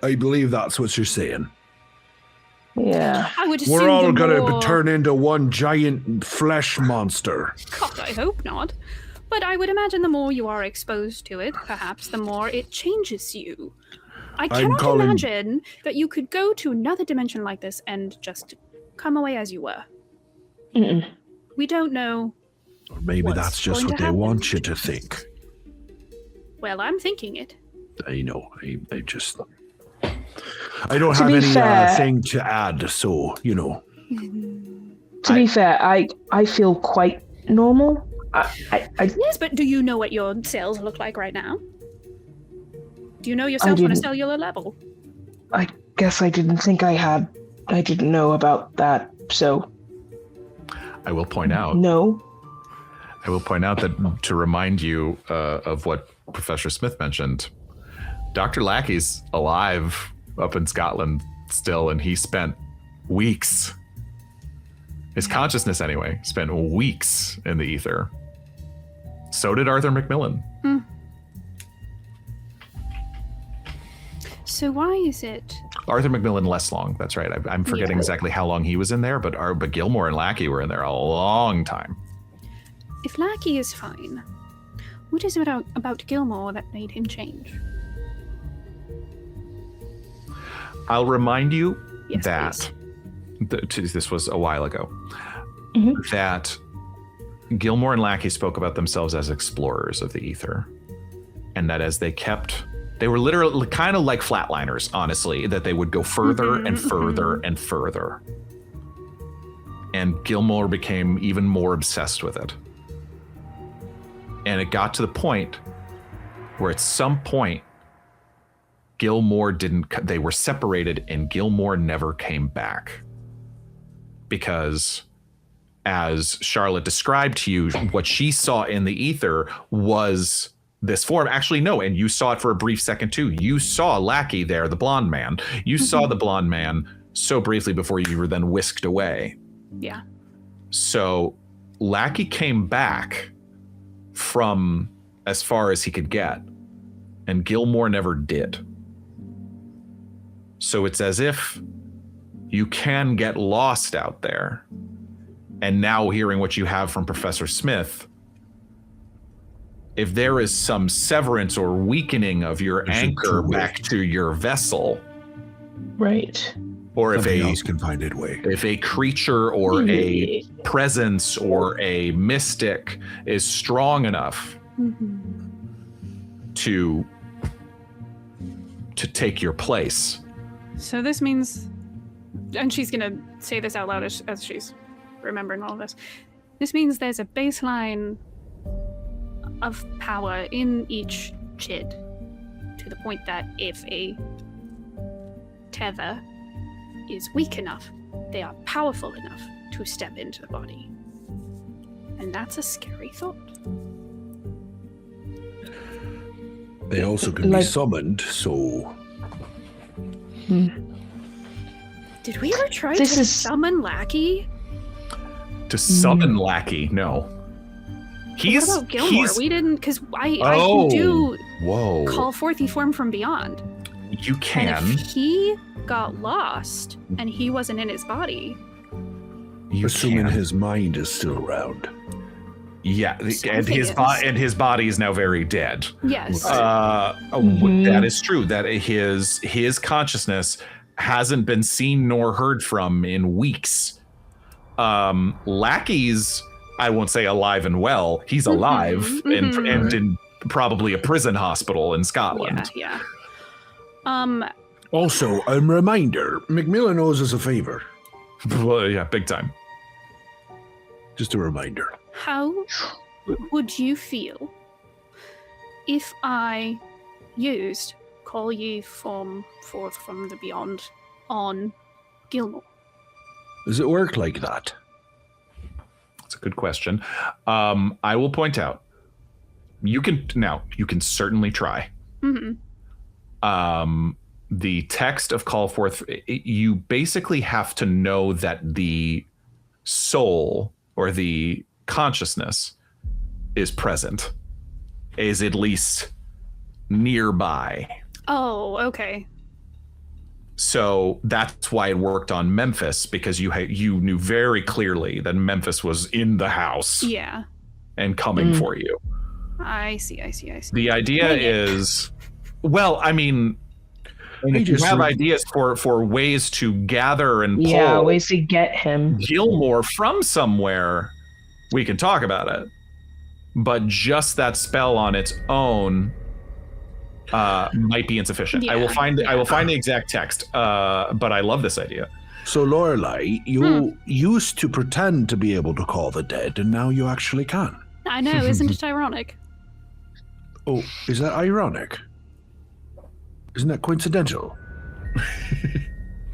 I believe that's what you're saying. Yeah. I would assume We're all the gonna more... turn into one giant flesh monster. God, I hope not. But I would imagine the more you are exposed to it, perhaps the more it changes you. I cannot imagine that you could go to another dimension like this and just come away as you were. Mm-mm. We don't know. Or maybe that's just what they want you to think. Well, I'm thinking it. I know. I just... I don't have any thing to add, so, you know. To be fair, I feel quite normal. Yes, but do you know what your cells look like right now? Do you know yourself on a cellular level? I guess I didn't think I didn't know about that, so... I will point out. No. I will point out that to remind you of what Professor Smith mentioned, Dr. Lackey's alive up in Scotland still, and he spent weeks, his consciousness anyway, spent weeks in the ether. So did Arthur Macmillan. So why is it? Arthur Macmillan less long, that's right. I'm forgetting exactly how long he was in there, but Gilmore and Lackey were in there a long time. If Lackey is fine, what is it about Gilmore that made him change? I'll remind you Yes, that this was a while ago, that Gilmore and Lackey spoke about themselves as explorers of the ether, and that as they were literally kind of like flatliners, honestly, that they would go further and further and further. And Gilmore became even more obsessed with it. And it got to the point where at some point, they were separated and Gilmore never came back. Because as Charlotte described to you, what she saw in the ether was this form. Actually, no, and you saw it for a brief second too. You saw Lackey there, the blonde man. You saw the blonde man so briefly before you were then whisked away. Yeah. So Lackey came back from as far as he could get, and Gilmore never did. So it's as if you can get lost out there. And now hearing what you have from Professor Smith, if there is some severance or weakening of your anchor back to your vessel, right? Or something else can find its way. If a creature or a presence or a mystic is strong enough to take your place. So this means, and she's gonna say this out loud as she's remembering all of this. This means there's a baseline of power in each chid, to the point that if a tether is weak enough, they are powerful enough to step into the body. And that's a scary thought. They also can be summoned, so... Did we ever try to summon Lackey? To summon Lackey? No. What about Gilmore? We didn't, because I can do call forth the form from beyond. You can. And if he got lost and he wasn't in his body. Assuming his mind is still around. Yeah, and Something his body is now very dead. Yes. That is true. That his consciousness hasn't been seen nor heard from in weeks. Lackey's, I won't say alive and well. He's alive and in probably a prison hospital in Scotland. Yeah. Also, a reminder, Macmillan owes us a favor. Well, yeah, big time. Just a reminder. How would you feel if I used Call Ye Forth from the Beyond on Gilmore? Does it work like that? That's a good question. I will point out, you can certainly try. The text of Call Forth, you basically have to know that the soul or the consciousness is present, is at least nearby. Oh, okay. So that's why it worked on Memphis, because you knew very clearly that Memphis was in the house. Yeah. And coming for you. I see. The idea is, well, I mean, if you have ideas for ways to gather and pull ways to get him Gilmore from somewhere, we can talk about it. But just that spell on its own might be insufficient. Yeah, I will find the exact text. But I love this idea. So Lorelei, you used to pretend to be able to call the dead, and now you actually can. I know, isn't it ironic? Oh, is that ironic? Isn't that coincidental?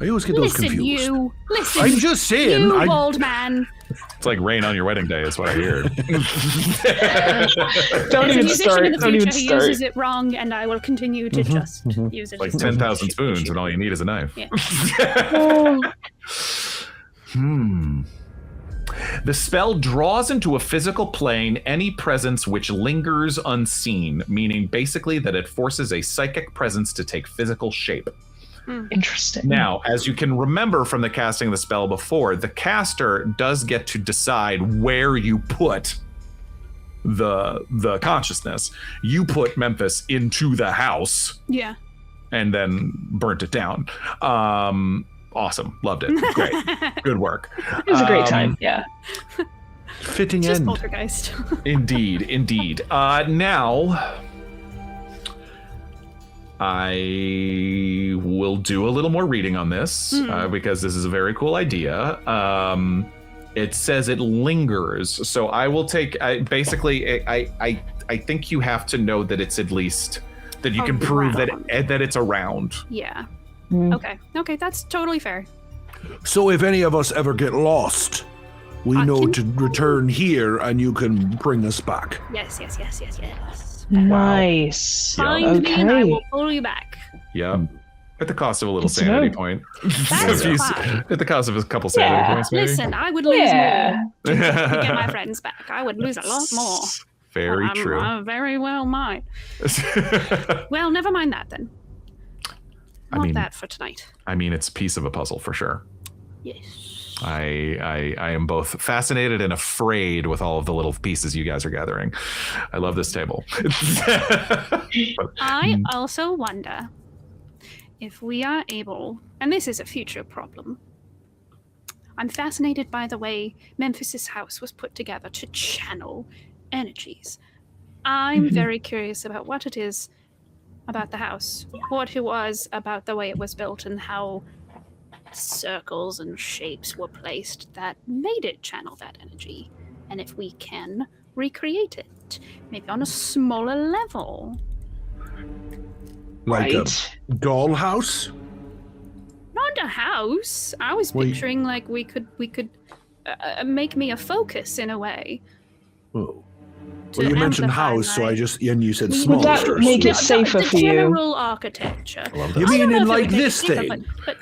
I always get those confused. Listen, I'm just saying. you old man. It's like rain on your wedding day, is what I hear. Don't even start. In the Don't even future, he start. uses it wrong, and I will continue to just use it. Like as 10,000 spoons, and all you need is a knife. Yeah. The spell draws into a physical plane any presence which lingers unseen, meaning basically that it forces a psychic presence to take physical shape. Interesting. Now, as you can remember from the casting of the spell before, the caster does get to decide where you put the consciousness. You put Memphis into the house. Yeah. And then burnt it down. Awesome. Loved it. Great. Good work. It was a great time. Yeah. Fitting Just end. poltergeist. Indeed. Now, I will do a little more reading on this because this is a very cool idea. It says it lingers, so I will take. I think you have to know that it's at least that you can prove that it's around. Yeah. Okay, that's totally fair. So if any of us ever get lost, we know to return here, and you can bring us back. Yes. Nice. Find me and I will pull you back. Yeah. At the cost of a little sanity point. That's fine. At the cost of a couple sanity points, maybe. Listen, I would lose more to get my friends back. I would lose a lot more. Very true. I very well might. Well, never mind that then. Not that for tonight. I mean, it's a piece of a puzzle for sure. Yes. I am both fascinated and afraid with all of the little pieces you guys are gathering. I love this table. I also wonder if we are able, and this is a future problem, I'm fascinated by the way Memphis's house was put together to channel energies. I'm very curious about what it is about the house, what it was about the way it was built, and how circles and shapes were placed that made it channel that energy. And if we can recreate it, maybe on a smaller level. Like a dollhouse? Not a house. I was picturing like we could make me a focus in a way. Oh. Well, you mentioned house, so I just, and you said small. Would that make it safer for you? General architecture. You mean in like this thing? But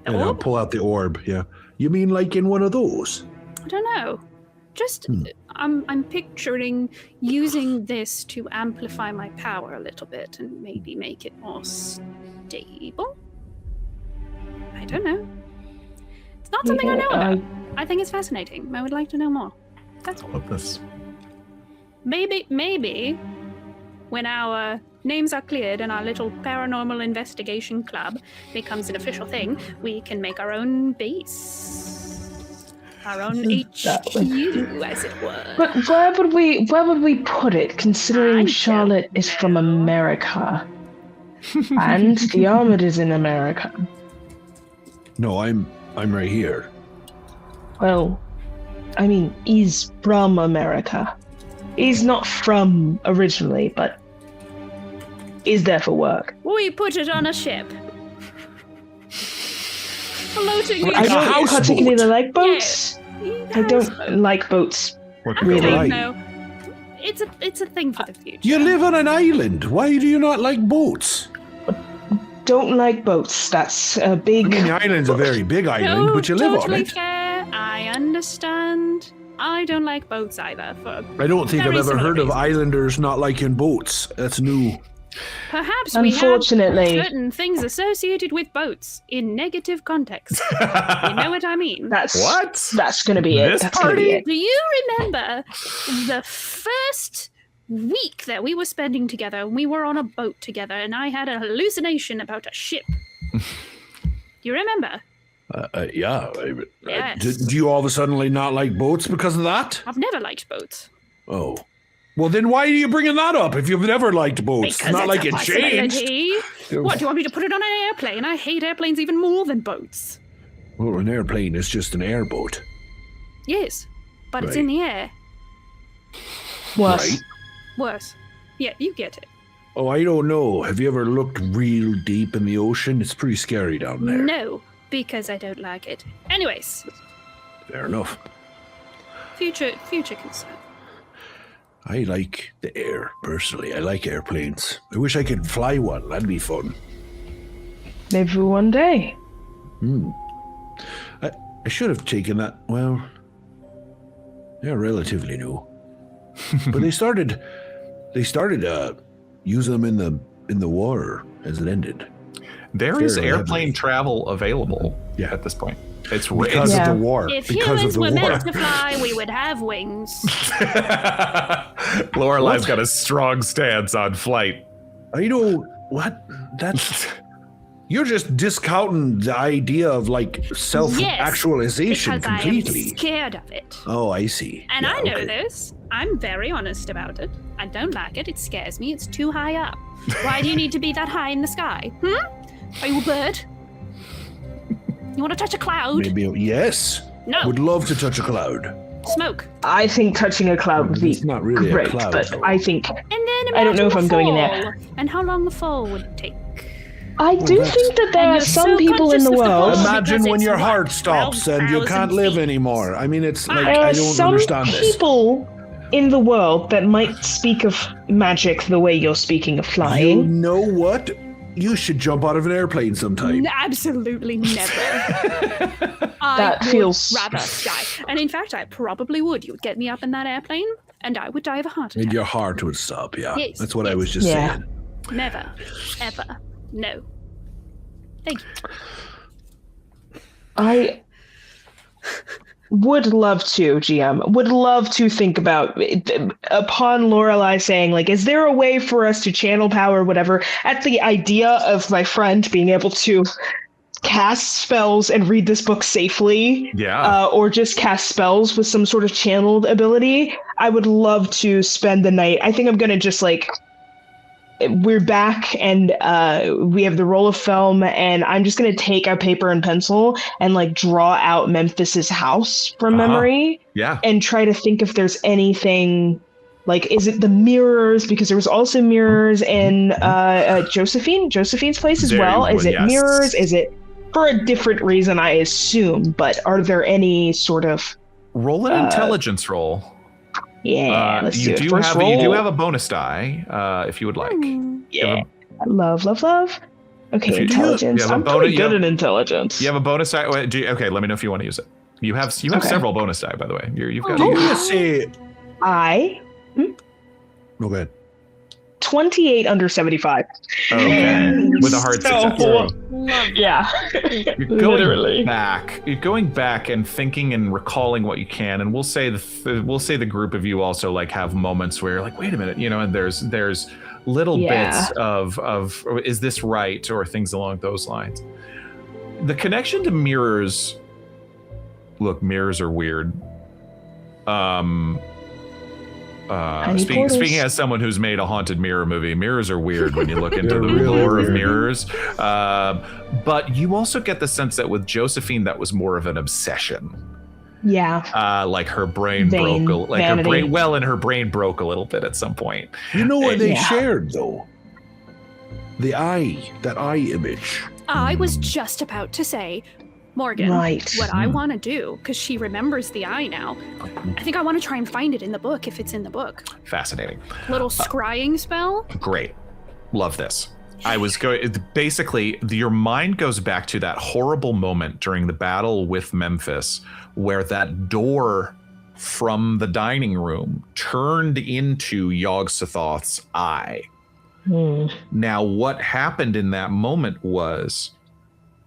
and I'll pull out the orb, yeah. You mean like in one of those? I don't know. Just, I'm picturing using this to amplify my power a little bit and maybe make it more stable. I don't know. It's not something I know about. I think it's fascinating. I would like to know more. That's all. Love this. Maybe, when our names are cleared and our little paranormal investigation club becomes an official thing, we can make our own base. Our own HQ, as it were. But where would we put it, considering Charlotte is from America? And Diarmuid is in America. No, I'm right here. Well, I mean, he's from America. He's not from originally, but is there for work. We put it on a ship. Floating I don't particularly like boats. Yes. I don't like boats. Really? No. It's a thing for the future. You live on an island. Why do you not like boats? Don't like boats. That's a big... I mean, the island's a very big island, but you live totally on it. Fair. I understand. I don't like boats either. I don't think I've very ever similar heard of reasons. islanders not liking boats. That's new. Perhaps Unfortunately. we have certain things associated with boats in negative context. You know what I mean? That's going to be This it. That's going to be it. Do you remember the first week that we were spending together and we were on a boat together and I had a hallucination about a ship? Do you remember? Yeah. Yes. Do you all of a sudden not like boats because of that? I've never liked boats. Oh. Well, then why are you bringing that up if you've never liked boats? Because Not it's like a it changed. possibility. What, do you want me to put it on an airplane? I hate airplanes even more than boats. Well, an airplane is just an airboat. Yes, but it's Right. in the air. Worse. Right. Worse. Yeah, you get it. Oh, I don't know. Have you ever looked real deep in the ocean? It's pretty scary down there. No, because I don't like it. Anyways, Fair enough. future concern. I like the air, personally. I like airplanes. I wish I could fly one. That'd be fun. Maybe one day. I should have taken that. Well, they're relatively new. But they started using them in the war as it ended. There is Very airplane heavily. travel available Yeah. at this point. It's Because Yeah. of the war. If because humans of the were war. meant to fly, we would have wings. Lorelei's got a strong stance on flight. I don't. What? That's. You're just discounting the idea of like self-actualization because completely. I am scared of it. Oh, I see. And Yeah, I know okay. this. I'm very honest about it. I don't like it. It scares me. It's too high up. Why do you need to be that high in the sky? Are you a bird? You want to touch a cloud? Maybe yes. No. Would love to touch a cloud. Smoke. I think touching a cloud would be It's not really great, a cloud. but though. I think... And then I don't know if imagine I'm going in the there. fall, and how long the fall would take. I do that's- think that there And are you're some so people in conscious the of the world... fall. Imagine because when it's your what, heart stops and you 12,000 can't live feet? anymore. I mean, it's like There I are don't some understand this. people in the world that might speak of magic the way you're speaking of You flying. know what? You should jump out of an airplane sometime. Absolutely never. I That would feels- rather die. And in fact, I probably would. You would get me up in that airplane, and I would die of a heart attack. And your heart would stop, yeah. Yes, That's what I yes. was just Yeah. saying. Never. Ever. No. Thank you. I would love to, GM, would love to think about, upon Lorelei saying, like, is there a way for us to channel power, whatever, at the idea of my friend being able to cast spells and read this book safely, Yeah. or just cast spells with some sort of channeled ability, I would love to spend the night. I think I'm going to just, like, we're back and we have the roll of film, and I'm just going to take a paper and pencil and like draw out Memphis's house from memory Yeah. and try to think if there's anything like, is it the mirrors? Because there was also mirrors in Josephine's place as There well. you Is go, it yes. mirrors? Is it for a different reason, I assume, but are there any sort of, Roll an intelligence roll. let's do You it. do First have roll. you do have a bonus die if you would like. Yeah. Love. Okay, If you- intelligence. you have a I'm bonus- pretty you good have- at intelligence. You have a bonus die. Okay, let me know if you want to use it. You have Okay. several bonus die, by the way. You've got. Do you say I okay? 28 under 75. Okay. With a hard success. Yeah. You're going Literally. back. You're going back and thinking and recalling what you can, and we'll say the group of you also like have moments where you're like, wait a minute, and there's little bits of is this right, or things along those lines. The connection to mirrors. Look, mirrors are weird. Speaking as someone who's made a haunted mirror movie, mirrors are weird when you look into the lore of mirrors. But you also get the sense that with Josephine, that was more of an obsession. Yeah. Like her brain broke. Her brain broke a little bit at some point. You know what they shared though? That eye image. I was just about to say, Morgan, what I want to do, because she remembers the eye now, I think I want to try and find it in the book, if it's in the book. Fascinating. Little scrying spell. Great. Love this. I was going, basically, your mind goes back to that horrible moment during the battle with Memphis, where that door from the dining room turned into Yog-Sothoth's eye. Now, what happened in that moment was,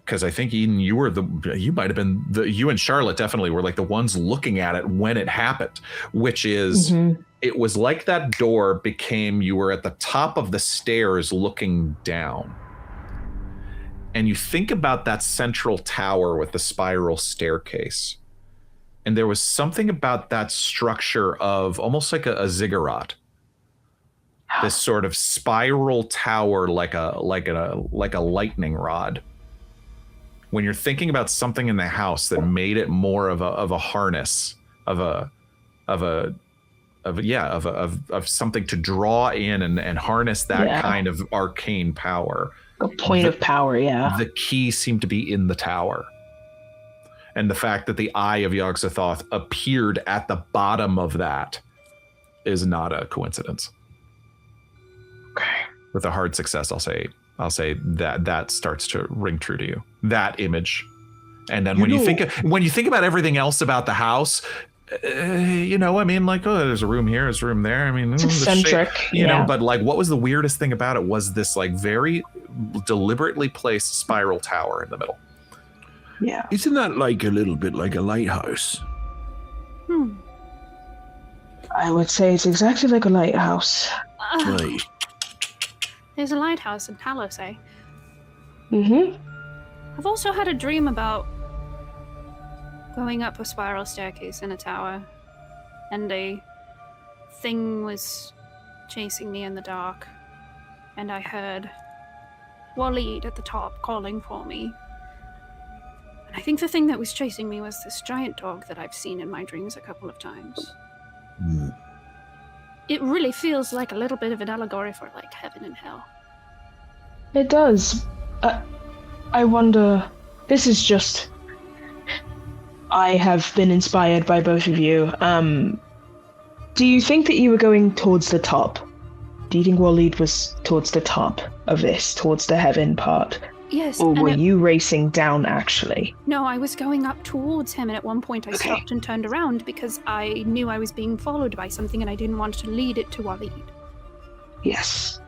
because I think Eden, you and Charlotte definitely were like the ones looking at it when it happened, which is, it was like that door became, you were at the top of the stairs looking down. And you think about that central tower with the spiral staircase. And there was something about that structure of almost like a ziggurat. This sort of spiral tower, like a lightning rod. When you're thinking about something in the house that made it more of a harness, of something to draw in and harness that kind of arcane power. A point of power, yeah. The key seemed to be in the tower. And the fact that the eye of Yog-Sothoth appeared at the bottom of that is not a coincidence. Okay. With a hard success, I'll say that starts to ring true to you. That image. And then when you think about everything else about the house, there's a room here, there's a room there. I mean, it's eccentric, but like, what was the weirdest thing about it was this like very deliberately placed spiral tower in the middle. Yeah. Isn't that like a little bit like a lighthouse? I would say it's exactly like a lighthouse. Right. There's a lighthouse in Talos, eh? Mm-hmm. I've also had a dream about going up a spiral staircase in a tower, and a thing was chasing me in the dark, and I heard Waleed at the top calling for me. And I think the thing that was chasing me was this giant dog that I've seen in my dreams a couple of times. It really feels like a little bit of an allegory for like heaven and hell. It does. I wonder, this is just, I have been inspired by both of you. Do you think that you were going towards the top? Do you think Waleed was towards the top of this, towards the heaven part? Yes. Or were you racing down, actually? No, I was going up towards him, and at one point I stopped and turned around because I knew I was being followed by something and I didn't want to lead it to Waleed. Yes.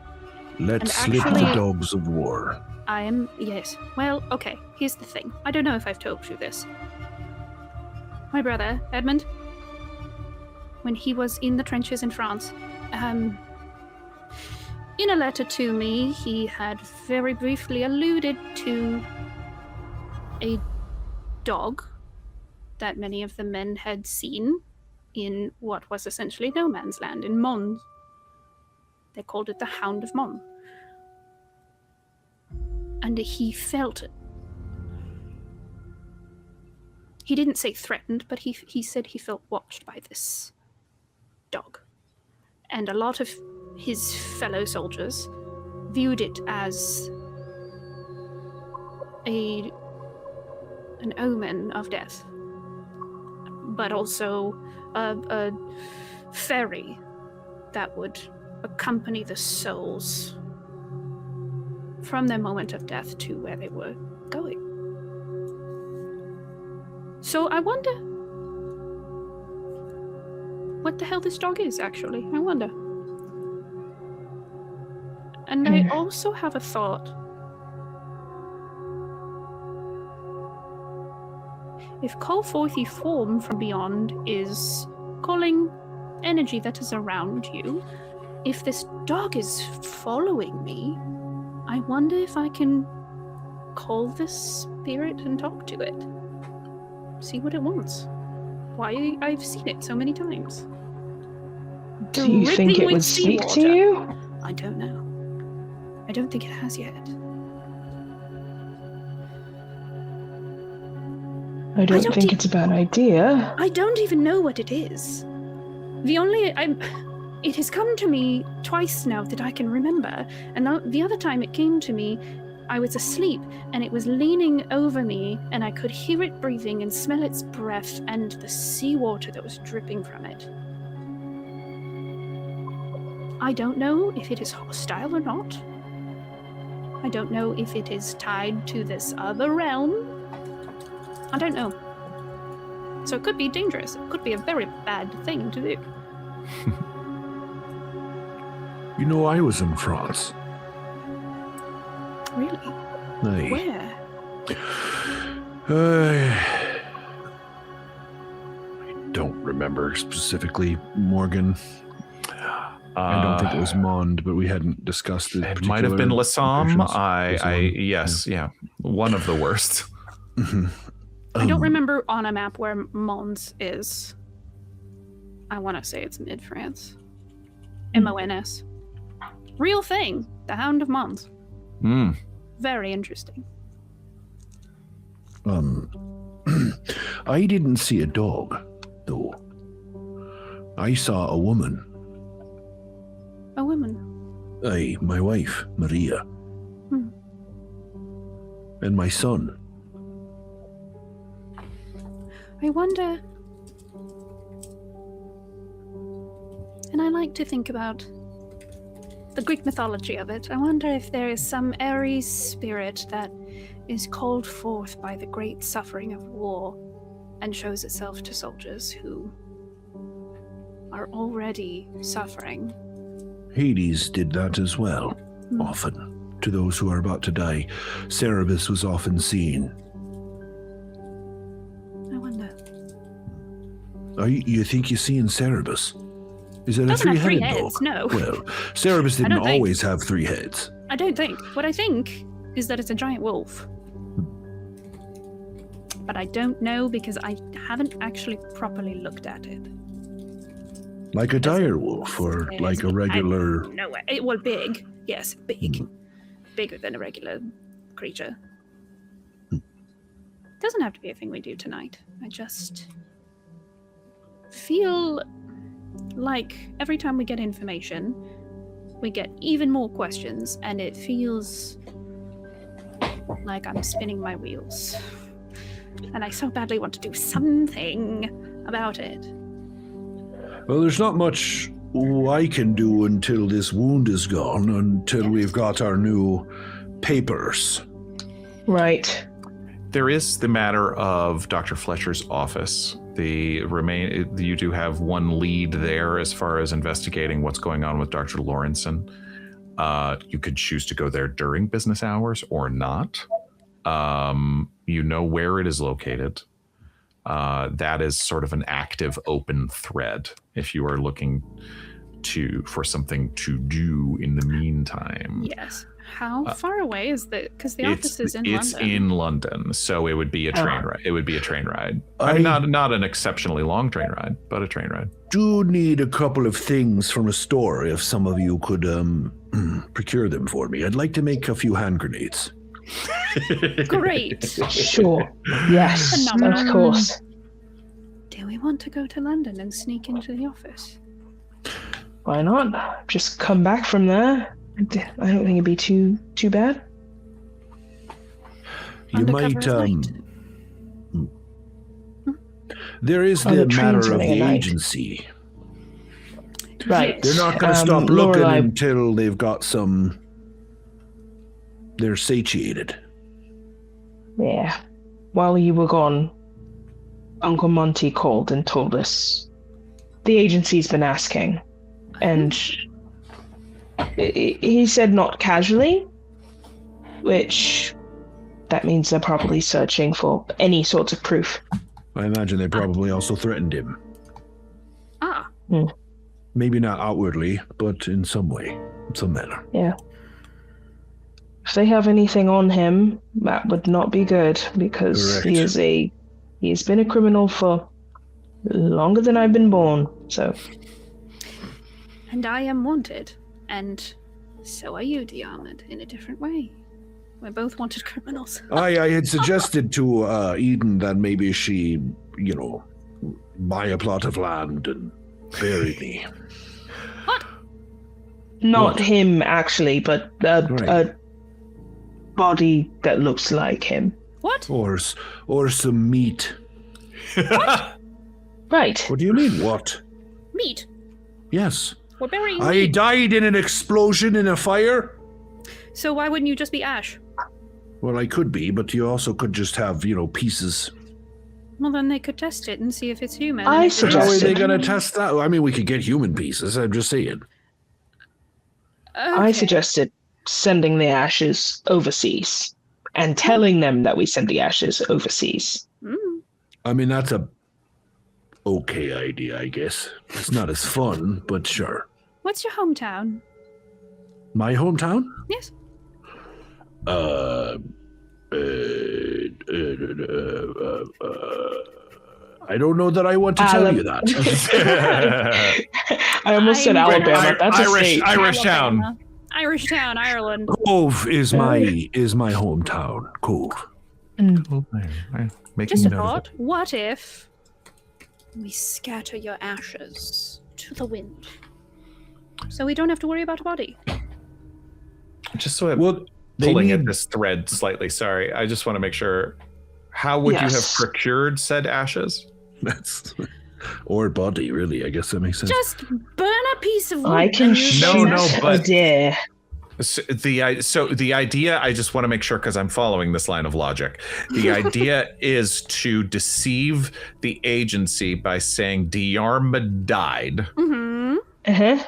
Let's slip the dogs of war. Yes. Well, okay, here's the thing. I don't know if I've told you this. My brother, Edmund, when he was in the trenches in France, in a letter to me, he had very briefly alluded to a dog that many of the men had seen in what was essentially no man's land, in Mons. They called it the Hound of Mons. And he felt it. He didn't say threatened, but he said he felt watched by this dog. And a lot of his fellow soldiers viewed it as an omen of death, but also a ferry that would accompany the souls from their moment of death to where they were going. So I wonder what the hell this dog is, actually. I wonder. And I also have a thought. If call forth ye form from beyond is calling energy that is around you, if this dog is following me, I wonder if I can call this spirit and talk to it. See what it wants. Why I've seen it so many times. Do you think it would speak to you? I don't know. I don't think it has yet. I don't think it's a bad idea. I don't even know what it is. It has come to me twice now that I can remember, and the other time it came to me, I was asleep, and it was leaning over me, and I could hear it breathing and smell its breath and the seawater that was dripping from it. I don't know if it is hostile or not. I don't know if it is tied to this other realm. I don't know. So it could be dangerous. It could be a very bad thing to do. You know, I was in France. Really? Aye. Where? I don't remember specifically, Morgan. I don't think it was Mond, but we hadn't discussed it. It might have been Lassam. Yes. Yeah. One of the worst. Mm-hmm. I don't remember on a map where Mons is. I want to say it's mid-France. M-O-N-S. Real thing. The Hound of Mons. Very interesting. I didn't see a dog, though. I saw a woman. A woman? Aye, my wife, Maria. And my son. I wonder... And I like to think about the Greek mythology of it. I wonder if there is some Ares spirit that is called forth by the great suffering of war and shows itself to soldiers who are already suffering. Hades did that as well, often, to those who are about to die. Cerberus was often seen. I wonder. You think you're seeing Cerberus? Is it a Doesn't have three-headed three dog? heads, no. Well, Cerberus didn't don't think. always have 3 heads. I don't think. What I think is that it's a giant wolf. But I don't know because I haven't actually properly looked at it. Like a dire wolf or like a regular... No way. Well, big. Yes, big. Bigger than a regular creature. Doesn't have to be a thing we do tonight. I just feel like every time we get information, we get even more questions, and it feels like I'm spinning my wheels. And I so badly want to do something about it. Well, there's not much I can do until this wound is gone, until we've got our new papers. Right. There is the matter of Dr. Fletcher's office. You do have one lead there as far as investigating what's going on with Dr. Lawrenson. You could choose to go there during business hours or not. You know where it is located. That is sort of an active open thread if you are looking for something to do in the meantime. Yes. How far away is because the office is in London. It's in London, so it would be a train ride. It would be a train ride. I mean, not an exceptionally long train ride, but a train ride. Do need a couple of things from a store if some of you could procure them for me. I'd like to make a few hand grenades. Great. Sure. Yes, of course. Do we want to go to London and sneak into the office? Why not? Just come back from there. I don't think it'd be too bad. You might there is Oh, the the train's matter of running the at night. agency. Right. They're not going to stop looking Lorelei, until they've got they're satiated. Yeah. While you were gone, Uncle Monty called and told us the agency's been asking, and He said not casually, which that means they're probably searching for any sorts of proof. I imagine they probably also threatened him. Ah. Maybe not outwardly, but in some way, some manner. Yeah. If they have anything on him, that would not be good, because Correct. he's been a criminal for longer than I've been born, so. And I am wanted. And so are you, Diarmuid, in a different way. We're both wanted criminals. I had suggested to Eden that maybe she, buy a plot of land and bury me. What? Not What? him, actually, but a body that looks like him. What? Or some meat. Right. What do you mean, what? Meat. Yes. We're burying I meat. died in an explosion in a fire? So why wouldn't you just be ash? Well, I could be, but you also could just have, pieces. Well, then they could test it and see if it's human. I and if it How are suggested- they going to test that? I mean, we could get human pieces, I'm just saying. I Okay. suggested sending the ashes overseas and telling them that we sent the ashes overseas. Mm. I mean, that's a okay idea, I guess. It's not as fun, but sure. What's your hometown? My hometown? Yes. I don't know that I want to tell you that. I almost said I'm Alabama. That's a state. Irish town. Alabama. Irish town, Ireland. Cove is my hometown. Cove. Just a thought. What if we scatter your ashes to the wind? So we don't have to worry about a body. Just so I'm Well, they pulling at need- this thread slightly, sorry. I just want to make sure. How would you have Yes. procured said ashes? That's or body, really. I guess that makes sense. Just burn a piece of wood. I can and use shoot it. a but- deer. So the idea, I just want to make sure because I'm following this line of logic. The idea is to deceive the agency by saying Diarmuid died. Mhm. Uh-huh.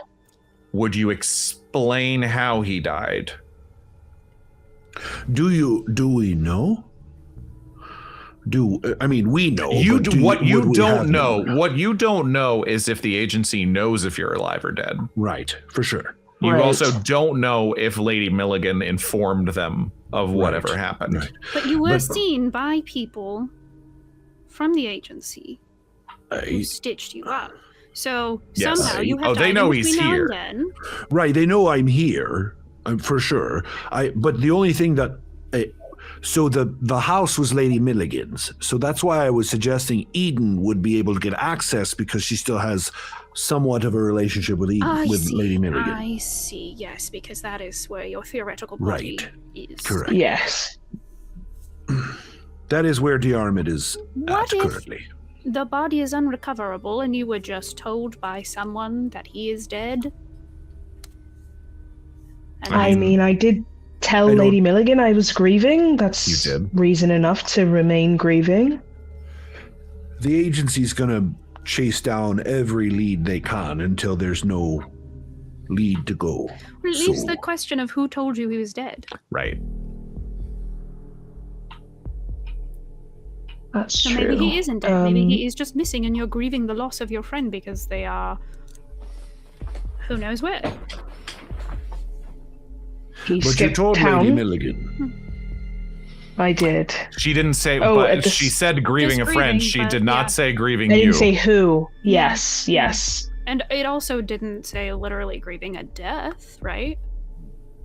Would you explain how he died? Do we know? We know. You but do, what would you we don't have know. known? What you don't know is if the agency knows if you're alive or dead. Right, for sure. You Right. also don't know if Lady Milligan informed them of whatever Right, happened. right. But you were But- seen by people from the agency who I- stitched you up. So Yes. somehow you have Oh, they died know in he's between now here. and then. Right, they know I'm here, for sure. But the only thing that, so the house was Lady Milligan's, so that's why I was suggesting Eden would be able to get access because she still has somewhat of a relationship with Lady Milligan. I see. Yes, because that is where your theoretical body Right. is. Correct. Yes. That is where Diarmuid is What at if currently. the body is unrecoverable and you were just told by someone that he is dead? And I mean, I did tell I don't- Lady Milligan I was grieving. That's You did. reason enough to remain grieving. The agency's gonna chase down every lead they can until there's no lead to go. it leaves So- the question of who told you he was dead. Right. That's So true. maybe he isn't dead. Maybe Um, he is just missing and you're grieving the loss of your friend because they are who knows where. He But you skipped told town. Lady Milligan. I did. She didn't say, Oh, but at the she s- said grieving a Just friend. grieving, She but did not yeah. say grieving I you. didn't say who. Yeah. Yes, yes. And it also didn't say literally grieving a death, right?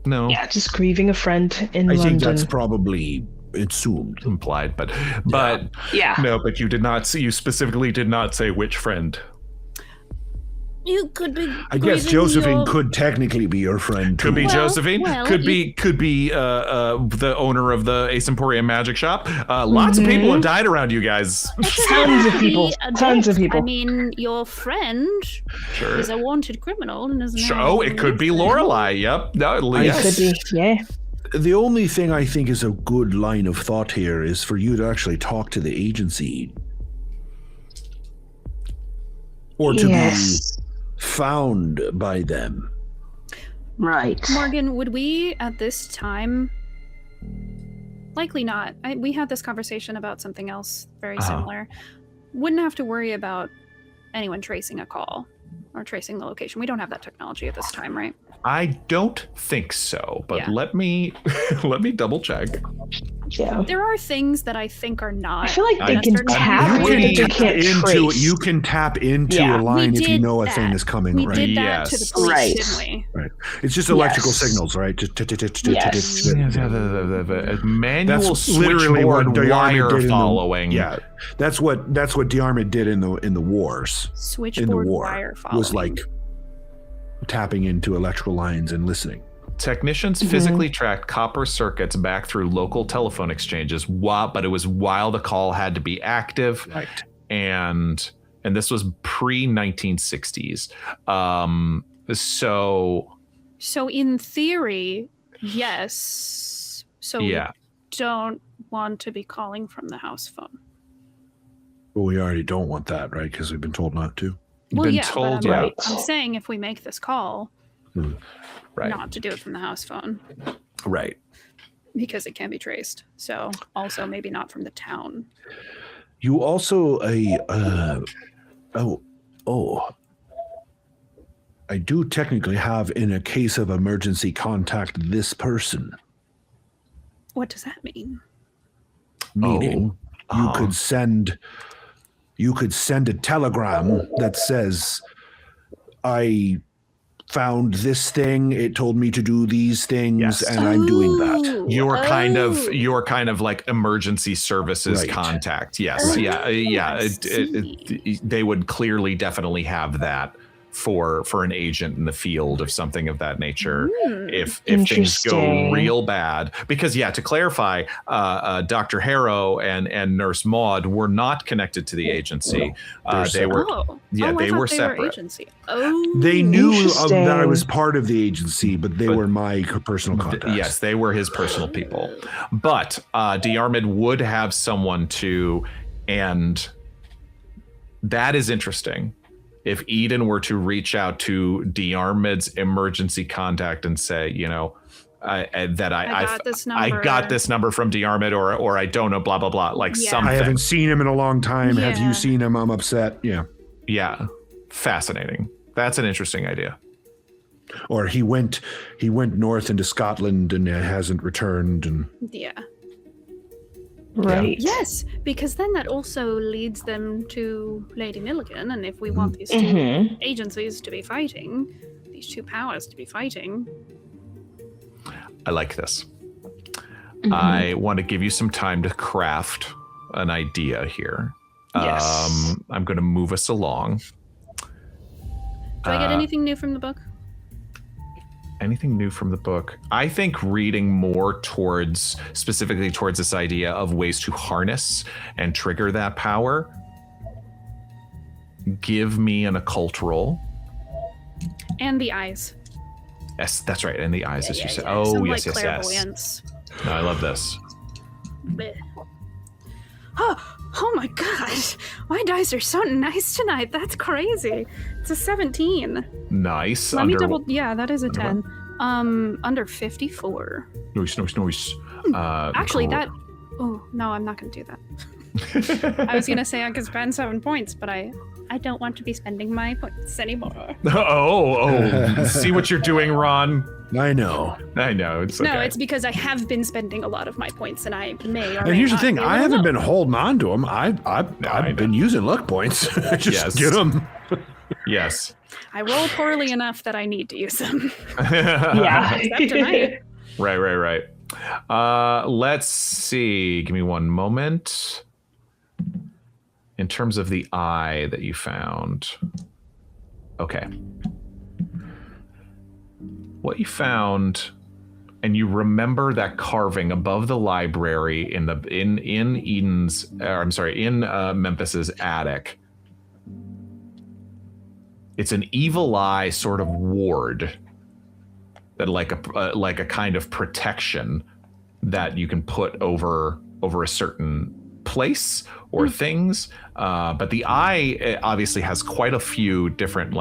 No, Yeah, just grieving a friend in I London. think that's probably assumed. implied, but yeah. no, but you did not. You specifically did not say which friend. You could be. I guess grieving Josephine your- could technically be your friend too. Could be Well, Josephine. well, could be the owner of the Ace Emporium Magic Shop. Lots of people have died around you guys. Tons of people. Be a Tons of death. people. I mean, your friend Sure. is a wanted criminal and is Sure. now. Oh, it could be Lorelei. Yep. No, I yes. Could be, yeah. The only thing I think is a good line of thought here is for you to actually talk to the agency. Or to Yes. be found by them. Right. Morgan, would we at this time... Likely not. We had this conversation about something else very similar. Wouldn't have to worry about anyone tracing a call or tracing the location. We don't have that technology at this time, right? I don't think so, but Yeah. let me double check. Yeah. There are things that I think are not. I feel like they in a can certain tap area. it, but they can't trace. You can tap into Yeah. a line We if you did know a that. thing is coming. We right. did that to the Yes. police, Right. didn't we? Right. It's just electrical Yes. signals, right? Just Yes. The manual That's literally what switchboard Diarmuid wire did in the- following. Yeah, that's what Diarmuid did in the wars. In the Switchboard war wire following. was like tapping into electrical lines and listening. Technicians Mm-hmm. physically tracked copper circuits back through local telephone exchanges, but it was while the call had to be active, Right. and this was pre-1960s. So in theory, yes. So Yeah. we don't want to be calling from the house phone. Well, we already don't want that, right? Because we've been told not to. Well, been yeah, told, but yeah. I'm saying if we make this call, Right. not to do it from the house phone Right. because it can be traced. So also maybe not from the town. You also I do technically have, in a case of emergency, contact this person. What does that mean? Meaning, you could send a telegram that says, "I found this thing. It told me to do these things, Yes. and I'm doing that." Ooh, You're kind of like emergency services Right. contact. Yes. Right. Yeah. I They would clearly definitely have that for an agent in the field of something of that nature if things go Interesting. real bad. Because to clarify, Dr. Harrow and Nurse Maud were not connected to the agency. They were I they thought were they separate. agency. Oh, They knew that I Interesting. was part of the agency, but they were my personal contacts. Yes, they were his personal people. But Diarmuid would have someone to, and that is interesting. If Eden were to reach out to Diarmuid's emergency contact and say, I got this number. I got this number from Diarmuid, or I don't know, blah blah blah, like Yeah. something. I haven't seen him in a long time. Have Yeah. you seen him? I'm upset. Yeah. Yeah, fascinating. That's an interesting idea. Or he went north into Scotland and hasn't returned. And yeah. Right. Yes, because then that also leads them to Lady Milligan, and if we want these two Mm-hmm. agencies to be fighting, these two powers to be fighting, I like this. Mm-hmm. I want to give you some time to craft an idea here. Yes. I'm going to move us along. do I get anything new from the book? Anything new from the book? I think reading more specifically towards this idea of ways to harness and trigger that power. Give me an occult roll. And the eyes. Yes, that's right. And the eyes, as you said. Yeah. Oh, Some, yes, like, yes, yes. clairvoyance. No, I love this. Bleh. Oh my god! My dice are so nice tonight. That's crazy. It's a 17. Nice. Let me double. Yeah, that is a 10. Under 54. Nice. Actually, cool. that. Oh no, I'm not gonna do that. I was gonna say I could spend 7 points, but I don't want to be spending my points anymore. Oh, see what you're doing, Ron. I know. I know, it's okay. No, it's because I have been spending a lot of my points, and I may or And may here's the not thing: be I able to haven't look. been holding on to them. I've know. been using luck points. Just Yes. get them. Yes. I roll poorly enough that I need to use them. Yeah. Except tonight. Right. Let's see. Give me one moment. In terms of the eye that you found. Okay. What you found, and you remember that carving above the library in Memphis's attic. It's an evil eye sort of ward that like a kind of protection that you can put over a certain place or things. But the eye obviously has quite a few different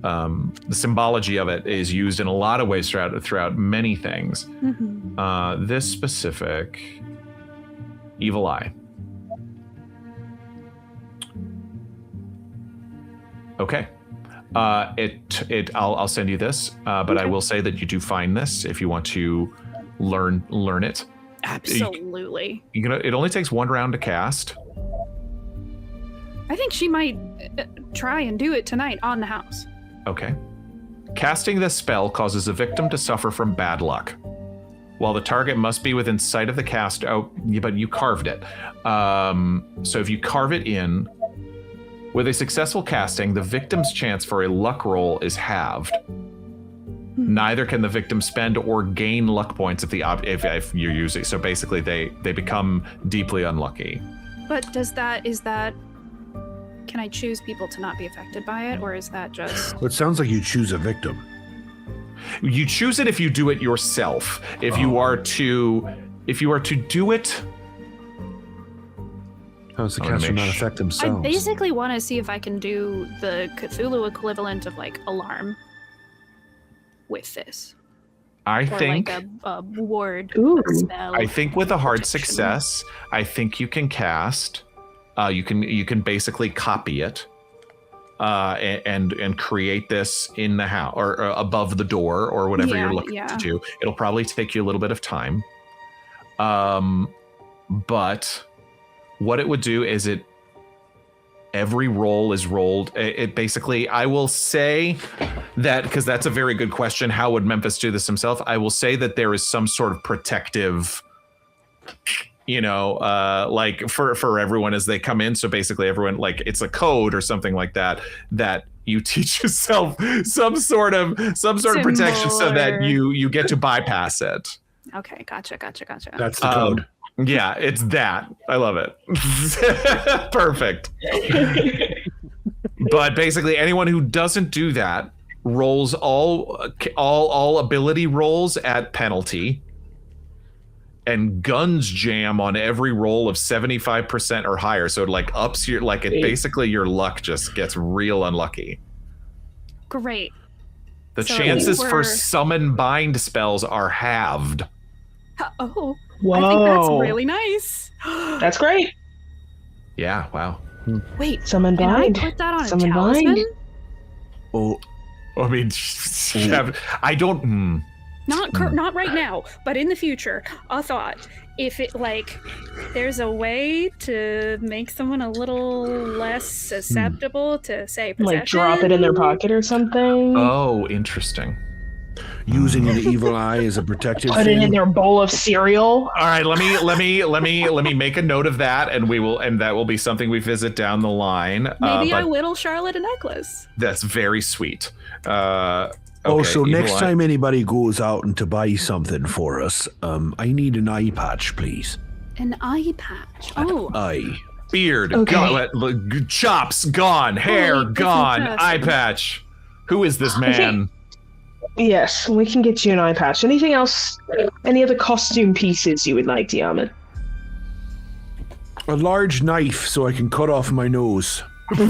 the symbology of it is used in a lot of ways throughout many things. This specific evil eye. Okay. I'll send you this, but I will say that you do find this if you want to learn it. Absolutely. It only takes 1 round to cast. I think she might try and do it tonight on the house. Okay. Casting this spell causes a victim to suffer from bad luck. While the target must be within sight of the cast, but you carved it. So if you carve it in, with a successful casting, the victim's chance for a luck roll is halved. Neither can the victim spend or gain luck points if you're using. So basically, they become deeply unlucky. But can I choose people to not be affected by it, or is that just? Well, it sounds like you choose a victim. You choose it if you do it yourself. If you are to do it. How does the caster not affect themselves? I basically want to see if I can do the Cthulhu equivalent of like alarm with this. I think like a ward spell. I think with a hard success, I think you can cast. You can basically copy it, and create this in the house or above the door or whatever you're looking to do. It'll probably take you a little bit of time. But what it would do is every roll is rolled. It basically, I will say that, because that's a very good question. How would Memphis do this himself? I will say that there is some sort of protective, like for everyone as they come in. So basically everyone, like it's a code or something like that you teach yourself some sort of protection so that you get to bypass it. Okay, gotcha. That's the code. Yeah, it's that. I love it. Perfect. But basically, anyone who doesn't do that rolls all ability rolls at penalty, and guns jam on every roll of 75% or higher. So it like ups your basically your luck just gets real unlucky. Great. The chances for summon bind spells are halved. Oh. Whoa. I think that's really nice. That's great. Yeah, wow. Wait, Summon can bind. I put that on Summon a talisman? bind. Oh, I mean, I don't. Not right now, but in the future, a thought. If it there's a way to make someone a little less susceptible to say possession. Like drop it in their pocket or something. Oh, interesting. Using an evil eye as a protective Put thing. it in their bowl of cereal. All right, let me make a note of that, and that will be something we visit down the line. Maybe I whittle Charlotte a necklace. That's very sweet. So next time anybody goes out and to buy something for us, I need an eye patch, please. An eye patch. Oh. Eye. Beard, gone, chops, gone, hair, gone, eye patch. Who is this man? Yes, we can get you an eye patch. Anything else? Any other costume pieces you would like, Diarmuid? A large knife so I can cut off my nose. Don't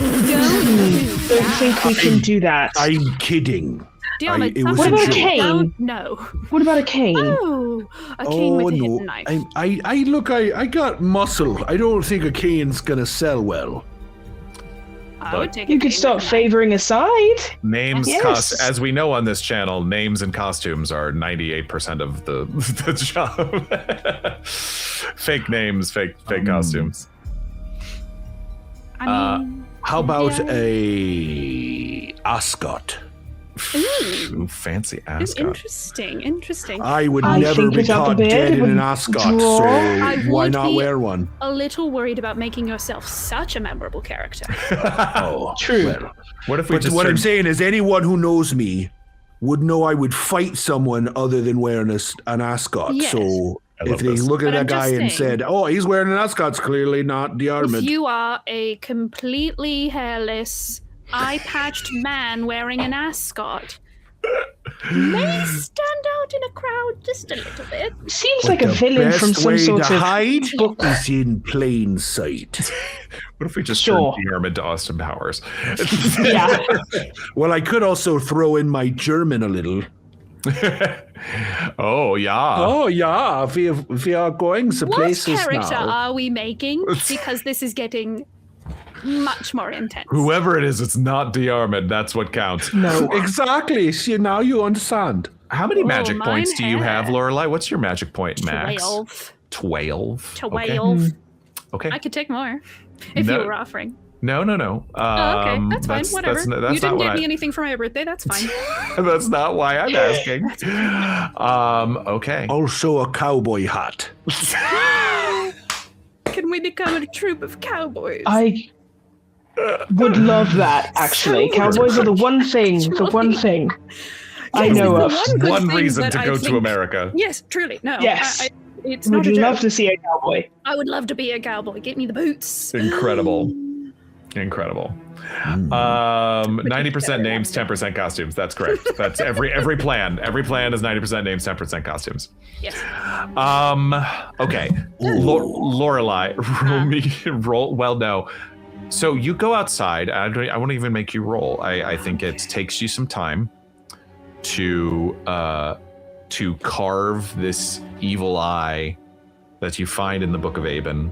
think we can do that. I'm kidding. Diarmuid, what about a cane? No. What about a cane? Oh, a cane with a hidden knife. I got muscle. I don't think a cane's gonna sell well. I would take you could start favoring a side. Names, Yes. as we know on this channel, names and costumes are 98% of the job. Fake names, fake costumes. I mean, how about a ascot? Ooh, fancy ascot. Interesting. I would I never think be it's up a caught bit. dead It in an would ascot, draw. I so why would not be- wear one? A little worried about making yourself such a memorable character. Oh, True. well. What if we But just what I'm turned- saying is anyone who knows me would know I would fight someone other than wearing an ascot. Yes. So I if love they this. look at But that I'm guy just and saying- said, oh, he's wearing an ascot, it's clearly not Diarmuid. If you are a completely hairless, eye-patched man wearing an ascot, may stand out in a crowd just a little bit. Seems But like a the villain from best some way sort to of hide book. is in plain sight. What if we just Sure. turned Diarmuid to Austin Powers? Yeah. Well, I could also throw in my German a little. Oh, yeah. Oh, yeah, if we are going to What places character now. are we making? Because this is getting much more intense. Whoever it is, it's not Diarmuid. That's what counts. No, exactly. See, now you understand. How many Oh, magic mine points do you have, had Lorelei? What's your magic point max? 12. 12. 12. Okay. I could take more if No. you were offering. No. Oh, okay, that's fine. Whatever. That's You not didn't what get me anything for my birthday. That's fine. That's not why I'm asking. Okay. Also a cowboy hat. Can we become a troop of cowboys? I would love that, actually. So Cowboys are the one thing I Yes, know it's of. the one good One thing reason that to I go to think- America. Yes, truly. No. Yes. It's not Would a joke. love to see a cowboy. I would love to be a cowboy. Get me the boots. Incredible. 90% names, 10% costumes. That's correct. That's every plan. Every plan is 90% names, 10% costumes. Yes. Okay. Lorelei, roll. Well, no. So you go outside. I won't even make you roll. I think it takes you some time to carve this evil eye that you find in the Book of Aben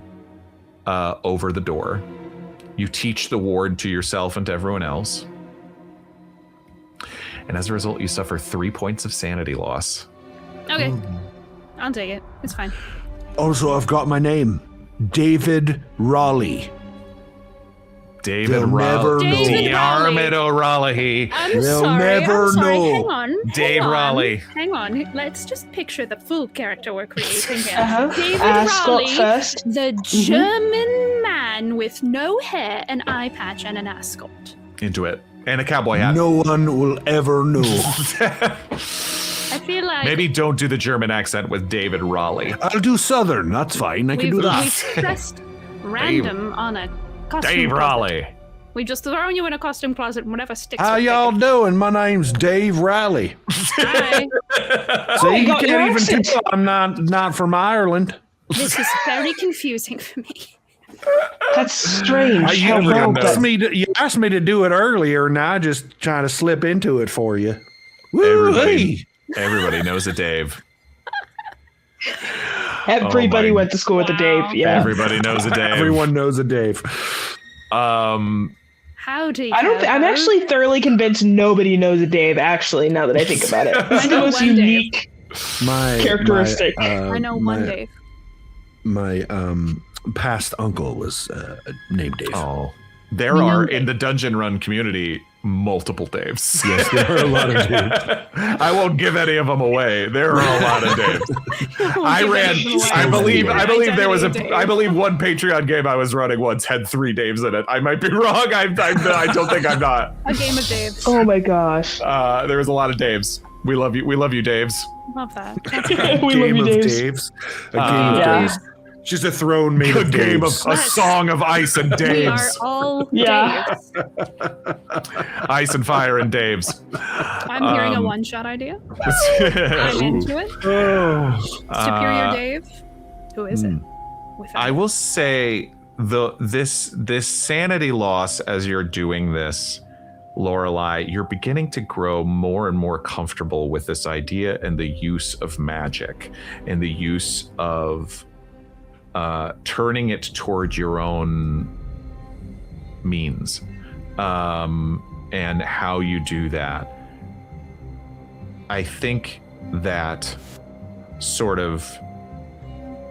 over the door. You teach the ward to yourself and to everyone else. And as a result, you suffer 3 points of sanity loss. Okay. I'll take it. It's fine. Also, I've got my name. David Raleigh. David They'll never Raleigh. know. David Diarmuid O'Reilly. I'm They'll sorry. never I'm sorry. know. Hang on. Dave hang on, Raleigh. Hang on. Let's just picture the full character we're creating here. David Scott Raleigh, first. the German man with no hair, an eye patch, and an ascot. Into it. And a cowboy hat. No one will ever know. I feel like Maybe don't do the German accent with David Raleigh. I'll do Southern. That's fine. I can do we've that. pressed random on a costume Dave closet. Raleigh. We just thrown you in a costume closet and whatever sticks. How will y'all stick. doing? My name's Dave Raleigh. Hi. See, you got your can't even accent. tell I'm not from Ireland. This is very confusing for me. That's strange. You How well asked done. you asked me to do it earlier, and I just trying to slip into it for you. Everybody, everybody knows a Dave. Everybody Oh my- went to school with a Dave. Yeah. Everybody knows a Dave. Everyone knows a Dave. Howdy. I don't. I'm cowboy. actually thoroughly convinced nobody knows a Dave. Actually, now that I think about it, it's the know most one Dave. unique. My Characteristic. I know one Dave. My past uncle was named Dave. Oh, there are in the Dungeon Run community multiple Daves. Yes, there are a lot of Daves. I won't give any of them away. There are a lot of Daves. I believe there was I believe one Patreon game I was running once had 3 Daves in it. I might be wrong. I don't think I'm not. A game of Daves. Oh my gosh. There was a lot of Daves. We love you. We love you, Daves. Love that. We love Game you, of Daves. Daves. A game of Yeah. Daves. Just a throne made Good of game of Daves. a song of ice and We are Daves. all Yeah. Daves. Ice and fire and Daves. I'm hearing a one-shot idea. I'm Ooh. into it. Oh. Superior Dave. Who is it? Without I will say this sanity loss as you're doing this, Lorelei, you're beginning to grow more and more comfortable with this idea and the use of magic and the use of turning it toward your own means, and how you do that. I think that sort of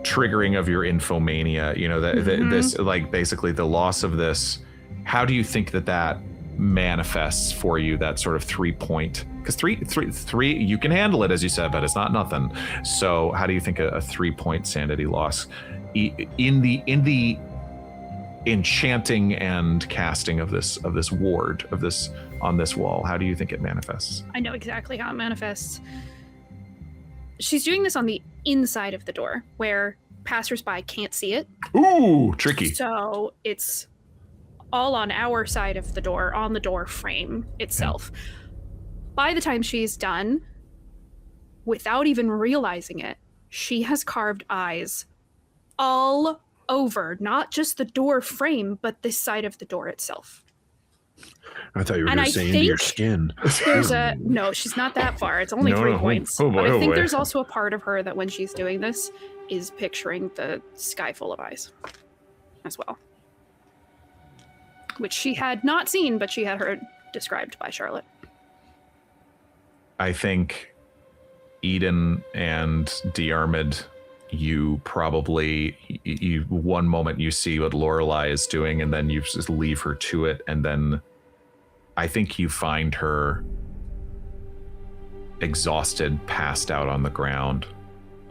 triggering of your infomania, you know, that this, like, basically the loss of this, how do you think that manifests for you, that sort of 3 point, because three you can handle it, as you said, but it's not nothing. So how do you think a 3 point sanity loss in the enchanting and casting of this ward of this on this wall, how do you think it manifests? I know exactly how it manifests. She's doing this on the inside of the door where passersby can't see it. Ooh, tricky. So it's all on our side of the door, on the door frame itself. by the time she's done, without even realizing it, she has carved eyes all over, not just the door frame, but this side of the door itself. I thought you were And going I to say into your think skin. There's a no, she's not that far. It's only 3 points. Oh boy, but I think boy. there's also a part of her that when she's doing this is picturing the sky full of eyes as well. Which she had not seen, but she had heard described by Charlotte. I think Eden and Diarmuid, you probably, you one moment you see what Lorelei is doing, and then you just leave her to it, and then I think you find her exhausted, passed out on the ground,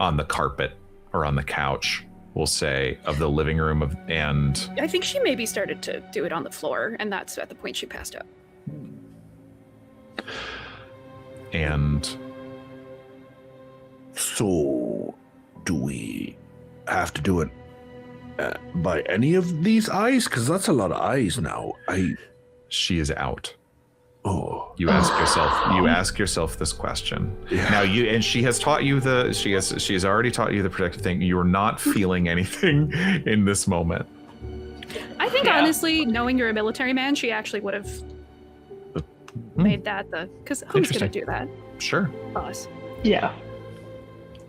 on the carpet, or on the couch, we'll say, of the living room and I think she maybe started to do it on the floor, and that's at the point she passed out. and So, do we have to do it by any of these eyes? Because that's a lot of eyes now. she is out. Oh. You ask yourself this question. Yeah. Now she has taught you she has already taught you the protective thing. You're not feeling anything in this moment. I think honestly, knowing you're a military man, she actually would have made that because who's gonna do that? Sure. Us. Yeah.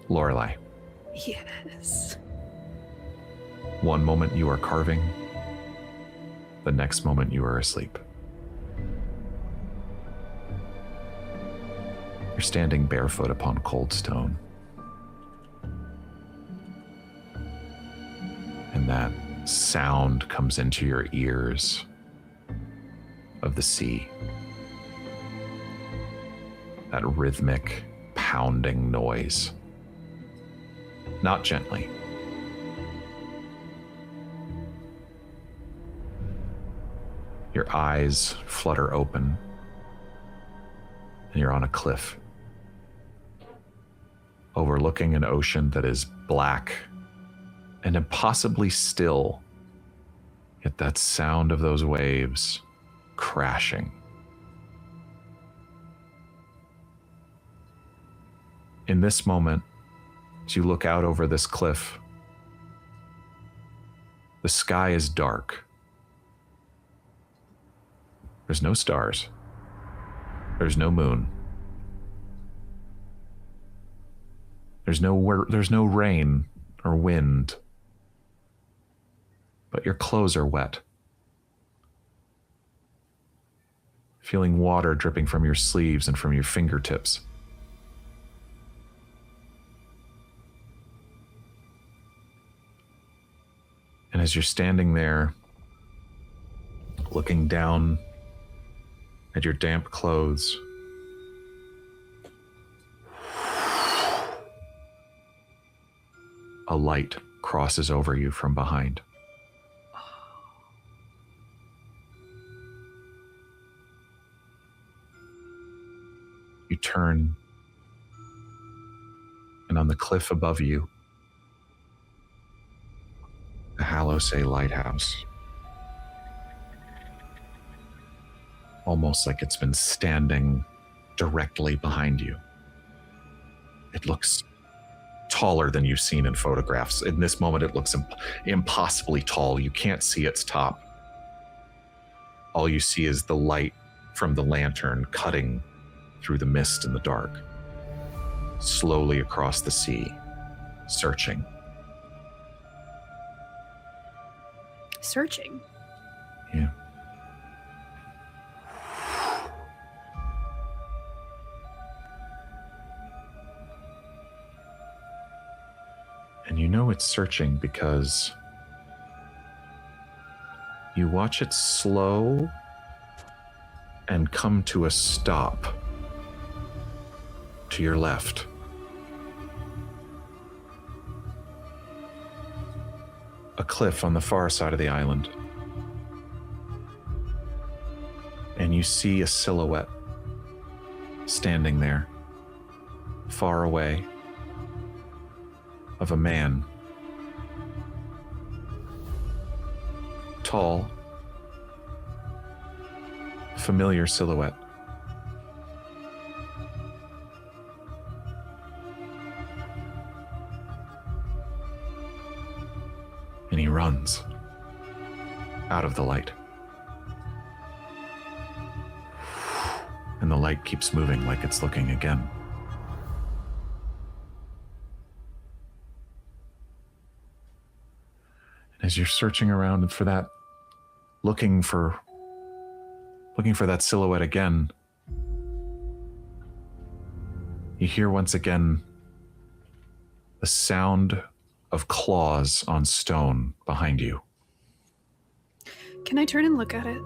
Lorelei. Yes. One moment you are carving, the next moment you are asleep. You're standing barefoot upon cold stone. And that sound comes into your ears of the sea. That rhythmic, pounding noise. Not gently. Your eyes flutter open, and you're on a cliff, overlooking an ocean that is black and impossibly still, yet that sound of those waves crashing. In this moment, as you look out over this cliff, the sky is dark. There's no stars. There's no moon. There's no rain or wind. But your clothes are wet. Feeling water dripping from your sleeves and from your fingertips. And as you're standing there, looking down at your damp clothes, a light crosses over you from behind. You turn, and on the cliff above you, the Hallowsay Lighthouse. Almost like it's been standing directly behind you. It looks taller than you've seen in photographs. In this moment, it looks impossibly tall. You can't see its top. All you see is the light from the lantern cutting through the mist in the dark, slowly across the sea, searching. Searching? Yeah. And you know it's searching because you watch it slow and come to a stop to your left. A cliff on the far side of the island. And you see a silhouette standing there, far away, of a man. Tall, familiar silhouette. out of the light. And the light keeps moving like it's looking again. And as you're searching around for that, looking for that silhouette again, you hear once again the sound of claws on stone behind you. Can I turn and look at it?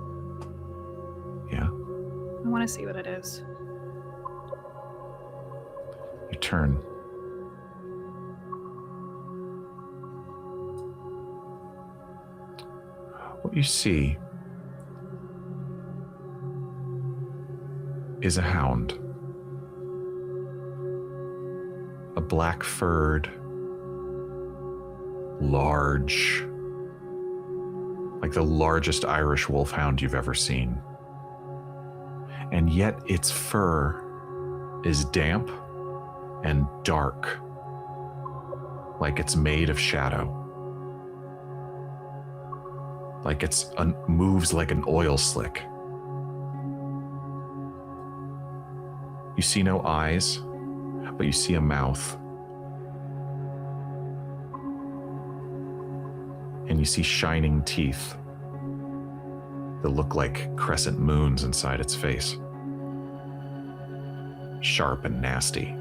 Yeah. I want to see what it is. You turn. What you see is a hound. A black-furred, large, like the largest Irish wolfhound you've ever seen. And yet its fur is damp and dark, like it's made of shadow. Like it's moves like an oil slick. You see no eyes, but you see a mouth. And you see shining teeth that look like crescent moons inside its face. Sharp and nasty.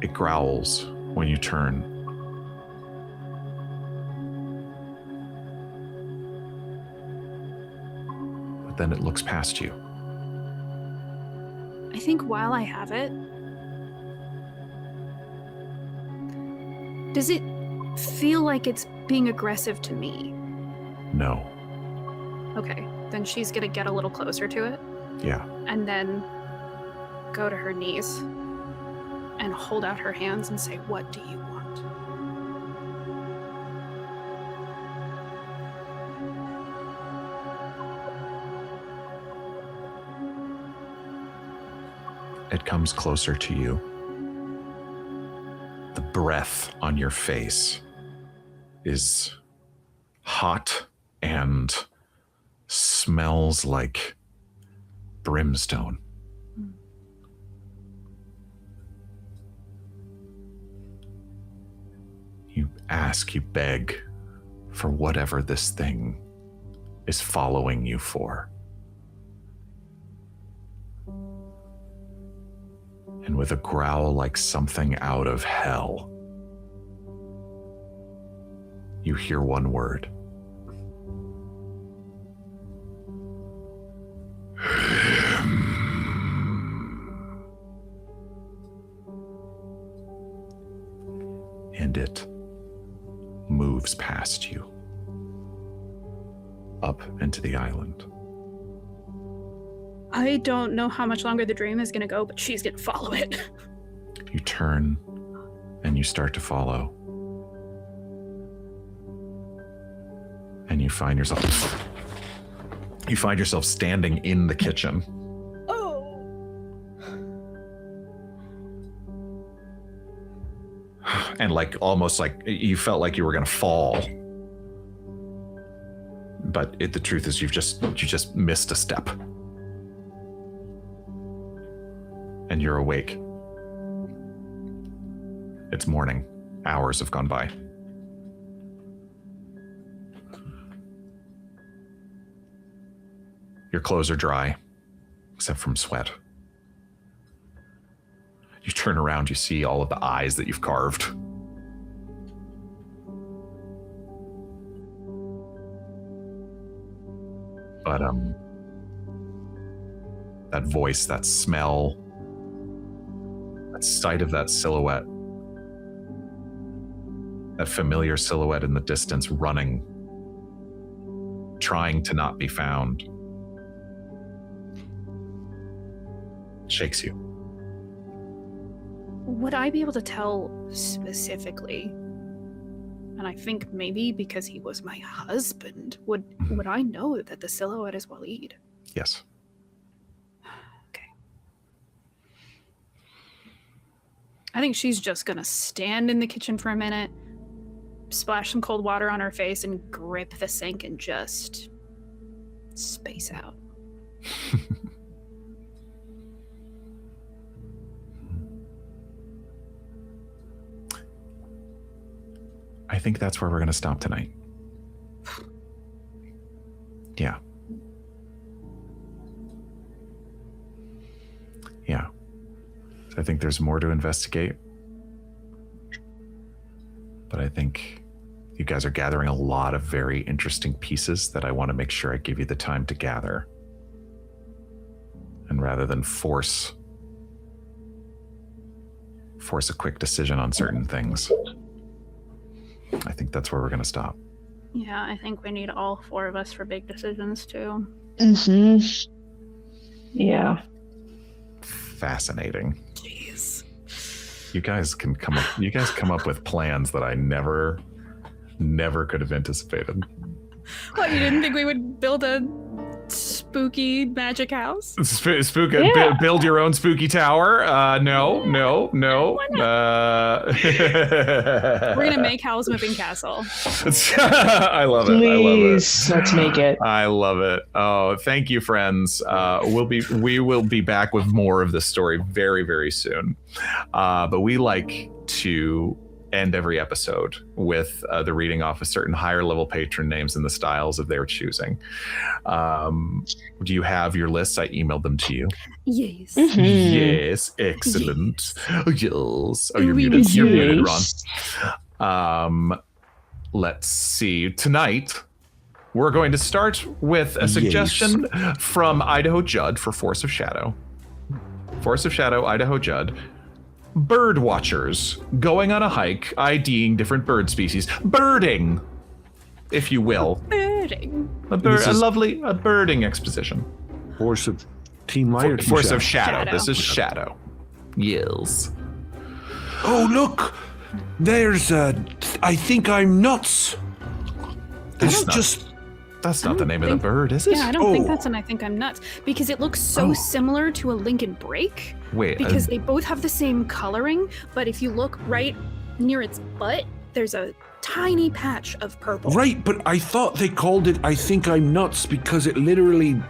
It growls when you turn. But then it looks past you. I think while I have it, does it feel like it's being aggressive to me? No. Okay, then she's gonna get a little closer to it Yeah. and then go to her knees and hold out her hands and say, "What do you want?" It comes closer to you. The breath on your face is hot and smells like brimstone. You ask, you beg for whatever this thing is following you for. And with a growl like something out of hell, you hear one word. And it moves past you, up into the island. I don't know how much longer the dream is gonna go, but she's gonna follow it. You turn and you start to follow. And you find yourself standing in the kitchen. Oh. And like almost like you felt like you were gonna fall. But the truth is you just missed a step. And you're awake. It's morning. Hours have gone by. Your clothes are dry, except from sweat. You turn around, you see all of the eyes that you've carved. But that voice, that smell, that sight of that silhouette, that familiar silhouette in the distance running, trying to not be found, shakes you. Would I be able to tell specifically? And I think maybe because he was my husband, would I know that the silhouette is Waleed? Yes. Okay. I think she's just gonna stand in the kitchen for a minute, splash some cold water on her face and grip the sink and just space out. I think that's where we're going to stop tonight. Yeah. Yeah. So I think there's more to investigate. But I think you guys are gathering a lot of very interesting pieces that I want to make sure I give you the time to gather. And rather than force a quick decision on certain things, I think that's where we're going to stop. Yeah, I think we need all 4 of us for big decisions too. Mm-hmm. Yeah. Fascinating. Jeez. You guys come up with plans that I never could have anticipated. What, you didn't think we would build a spooky magic house? Build your own spooky tower? No. We're gonna make Howl's Moving Castle. I love it. Please, let's make it. I love it. Oh, thank you, friends. We will be back with more of this story very, very soon. But we like to end every episode with the reading off of certain higher level patron names in the styles of their choosing. Do you have your lists? I emailed them to you. Yes. Mm-hmm. Yes, excellent. Yes. Oh, you're We muted. did. You're muted, Ron. Let's see. Tonight, we're going to start with a suggestion from Idaho Judd for Force of Shadow. Force of Shadow, Idaho Judd. Bird watchers going on a hike, IDing different bird species. Birding, if you will. Birding. A lovely birding exposition. Force of Team Light or Team Force Shadow? of Shadow. Shadow. This is Shadow. Yes. Oh, look! There's I think I'm nuts. That's not the name of the bird, is it? Yeah, I don't think that's an I think I'm nuts. Because it looks so similar to a Lincoln Break. Wait. Because they both have the same coloring, but if you look right near its butt, there's a tiny patch of purple. Right, but I thought they called it I think I'm nuts because it literally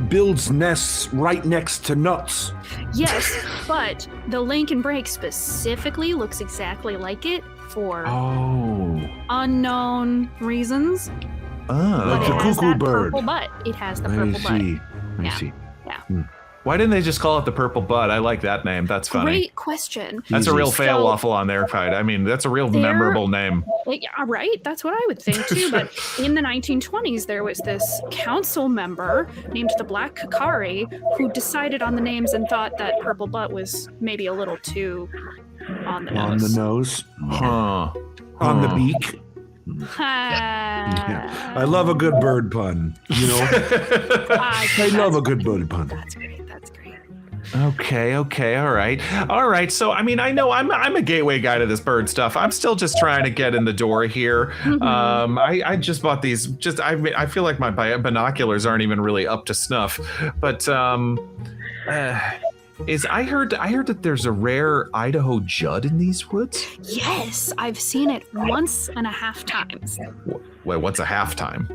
builds nests right next to nuts. Yes, but the Lincoln Break specifically looks exactly like it for unknown reasons. But Like it the has cuckoo that bird. purple butt. It has the purple butt. I see. Why didn't they just call it the Purple Bud? I like that name. That's funny. Great question. That's a real So- fail waffle on their side. I mean, that's a real memorable name. Like, yeah, right? That's what I would think too. But in the 1920s, there was this council member named the Black Kakari who decided on the names and thought that Purple Butt was maybe a little too on the nose. On the nose. Huh. On the beak. Yeah. I love a good bird pun. You know, I love a good bird pun. That's great. That's great. Okay, all right. So, I mean, I know I'm a gateway guy to this bird stuff. I'm still just trying to get in the door here. I just bought these. I feel like my binoculars aren't even really up to snuff. But I heard that there's a rare Idaho Judd in these woods. Yes, I've seen it 1.5 times. Wait, what's a half time?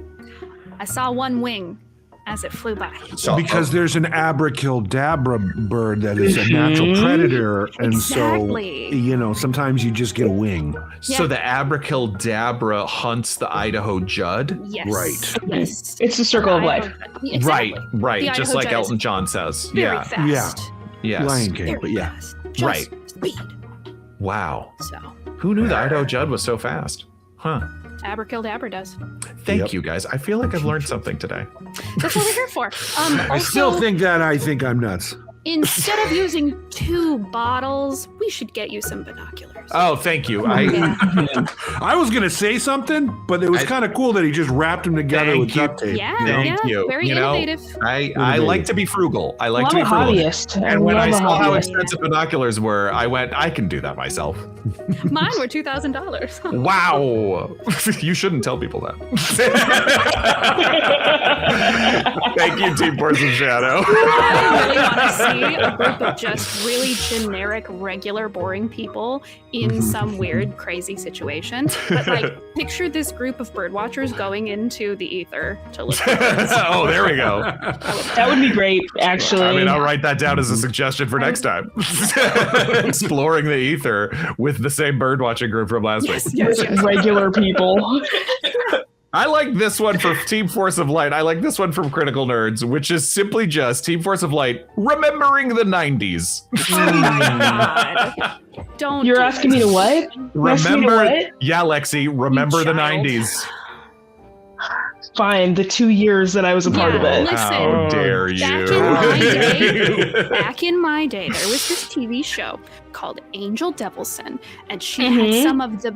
I saw one wing as it flew by. So, Because there's an abracadabra bird that is a natural predator, and Exactly. so you know sometimes you just get a wing. So Yeah. the abracadabra hunts the Idaho Judd. Yes. Right. Yes. It's the circle of life. Exactly. Right. The Just Idaho like Judd is Elton John says. Very Yeah. fast. Yes. Lion King, Very but yeah. fast. Just Right. Speed. Wow. So, Who knew the Idaho Judd was so fast? Huh. abracadabra does. Thank you, guys. I feel like I've learned something today. That's what we're here for. I still Also, think that I think I'm nuts. instead of using 2 bottles, we should get you some binoculars. Oh, thank you. I was gonna say something, but it was kind of cool that he just wrapped them together Thank with you. duct tape. Yeah, Thank you. very You know, innovative. I like to be frugal. I like I'm to be a frugal. hobbyist. And when I love a saw how hobbyist. expensive binoculars were, I went, I can do that myself. Mine were $2,000. Wow. You shouldn't tell people that. Thank you, Team Force of Shadow. I really want to see a group of just really generic, regular, boring people in some weird, crazy situation. But like, picture this group of birdwatchers going into the ether to look for birds. Oh, there we go. That would be great, actually. I mean, I'll write that down as a suggestion for next time. Exploring the ether with the same birdwatching group from last week. Yes. Regular people. I like this one for Team Force of Light. I like this one from Critical Nerds, which is simply just Team Force of Light remembering the 90s. Oh my god. Don't. You're asking me to what? You're asking me to what? Yeah, Lexi, remember the child. 90s. Fine, the 2 years that I was a part of it. Listen, How dare you? back in my day, there was this TV show called Angel Devilson, and she had some of the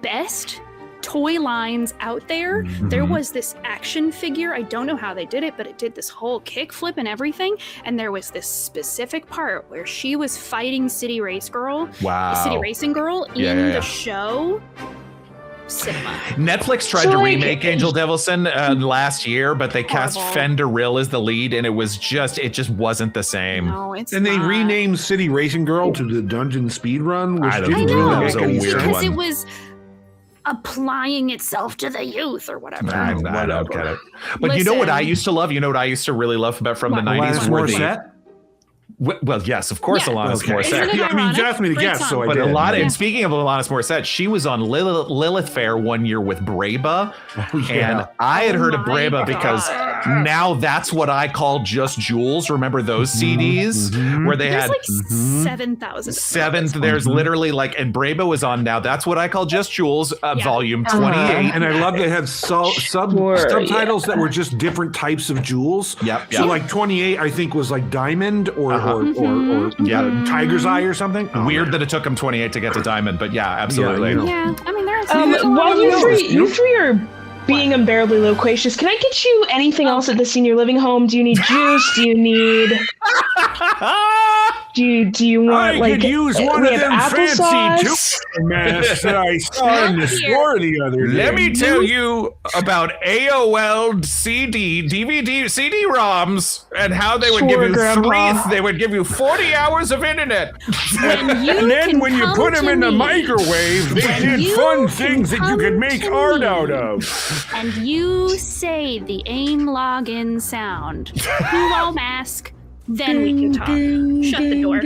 best toy lines out there. There was this action figure. I don't know how they did it, but it did this whole kickflip and everything. And there was this specific part where she was fighting City Racing Girl in the show. Cinema. Netflix tried to remake Angel Devilson last year, but they cast Fenderil as the lead, and it just wasn't the same. No, it's And they not. renamed City Racing Girl to the Dungeon Speedrun, which I don't didn't know. really That make was a any weird sense. because one. it was applying itself to the youth or whatever. I don't get it. But Listen. you know what I used to love? You know what I used to really love about from the What? 90s? Alanis Were Morissette? well, yes, of course, Yeah. Alanis Okay. Morissette. Isn't it Yeah, I mean, ironic? you asked me to Great guess, song. so I But did. a lot of, Yeah. and speaking of Alanis Morissette, she was on Lilith Fair one year with Breba, and I had heard of Oh my Breba because now that's what I call Just Jewels. Remember those CDs where they There's had like 7,000. seventh? There's literally like, and Breba was on now. That's what I call Just Jewels, volume 28. And I love they had subtitles that were just different types of jewels. Yep. So like 28, I think was like diamond or tiger's eye or something. Oh, Weird man. that it took him 28 to get to diamond, but yeah, absolutely. you know. Yeah, I mean, there's a lot While of you three are being unbearably loquacious, can I get you anything else at the senior living home? Do you need juice? Do you need? Do you want I like? could use one we of have them fancy applesauce? masks that I saw in the store the other day. Let me tell you about AOL CD, DVD, CD-ROMs, and how they would Sure, give you Grandpa. they would give you 40 hours of internet. When you And then can when you come put them to in the me microwave, they When did you fun can things that you could come make to art me. out of. and you say the AIM login sound, who all mask, then we can talk. Shut the door.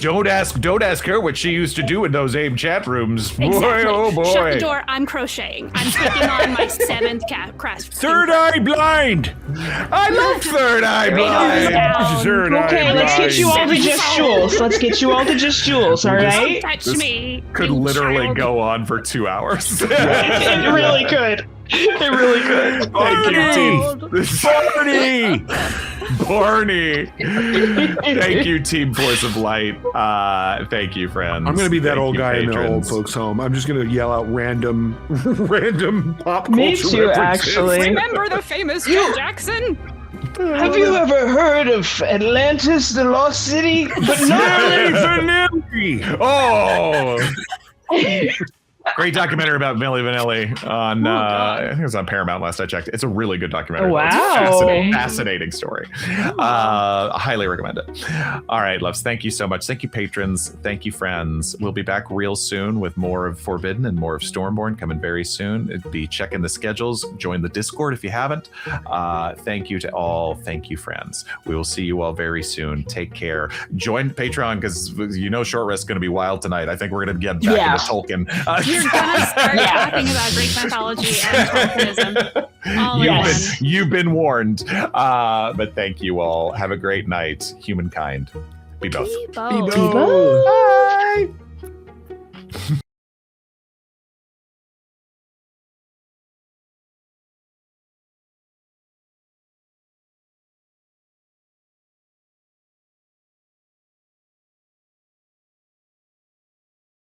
Don't ask her what she used to do in those AIM chat rooms. Boy, Exactly. oh boy. Shut the door. I'm crocheting. I'm taking on my 7th craft. Third eye blind. I love Third Eye Blind. Down. Third eye Okay, let's get you all to Seven just souls. jewels. Let's get you all to just jewels. All right. Touch This me. Could you literally child. go on for 2 hours. It really could. It really could. Barney. Thank you, Team Force of Light. Thank you, friends. I'm gonna be that Thank old you, guy in the patrons. old folks' home. I'm just gonna yell out random pop culture Me too, references. actually. Remember the famous Joe Jackson? Have you ever heard of Atlantis, the Lost City? But Oh. Great documentary about Milli Vanilli on, I think it was on Paramount last I checked. It's a really good documentary. Wow. It's a fascinating story. I highly recommend it. All right, loves, thank you so much. Thank you, patrons. Thank you, friends. We'll be back real soon with more of Forbidden and more of Stormborn coming very soon. Be checking the schedules. Join the Discord if you haven't. Thank you to all. Thank you, friends. We will see you all very soon. Take care. Join Patreon because you know Short Rest is going to be wild tonight. I think we're going to get back into Tolkien. You're gonna start talking about Greek mythology and Tolkienism. All in one. You've been warned. But thank you all. Have a great night, humankind. Be both. Be both. Bye. Bye.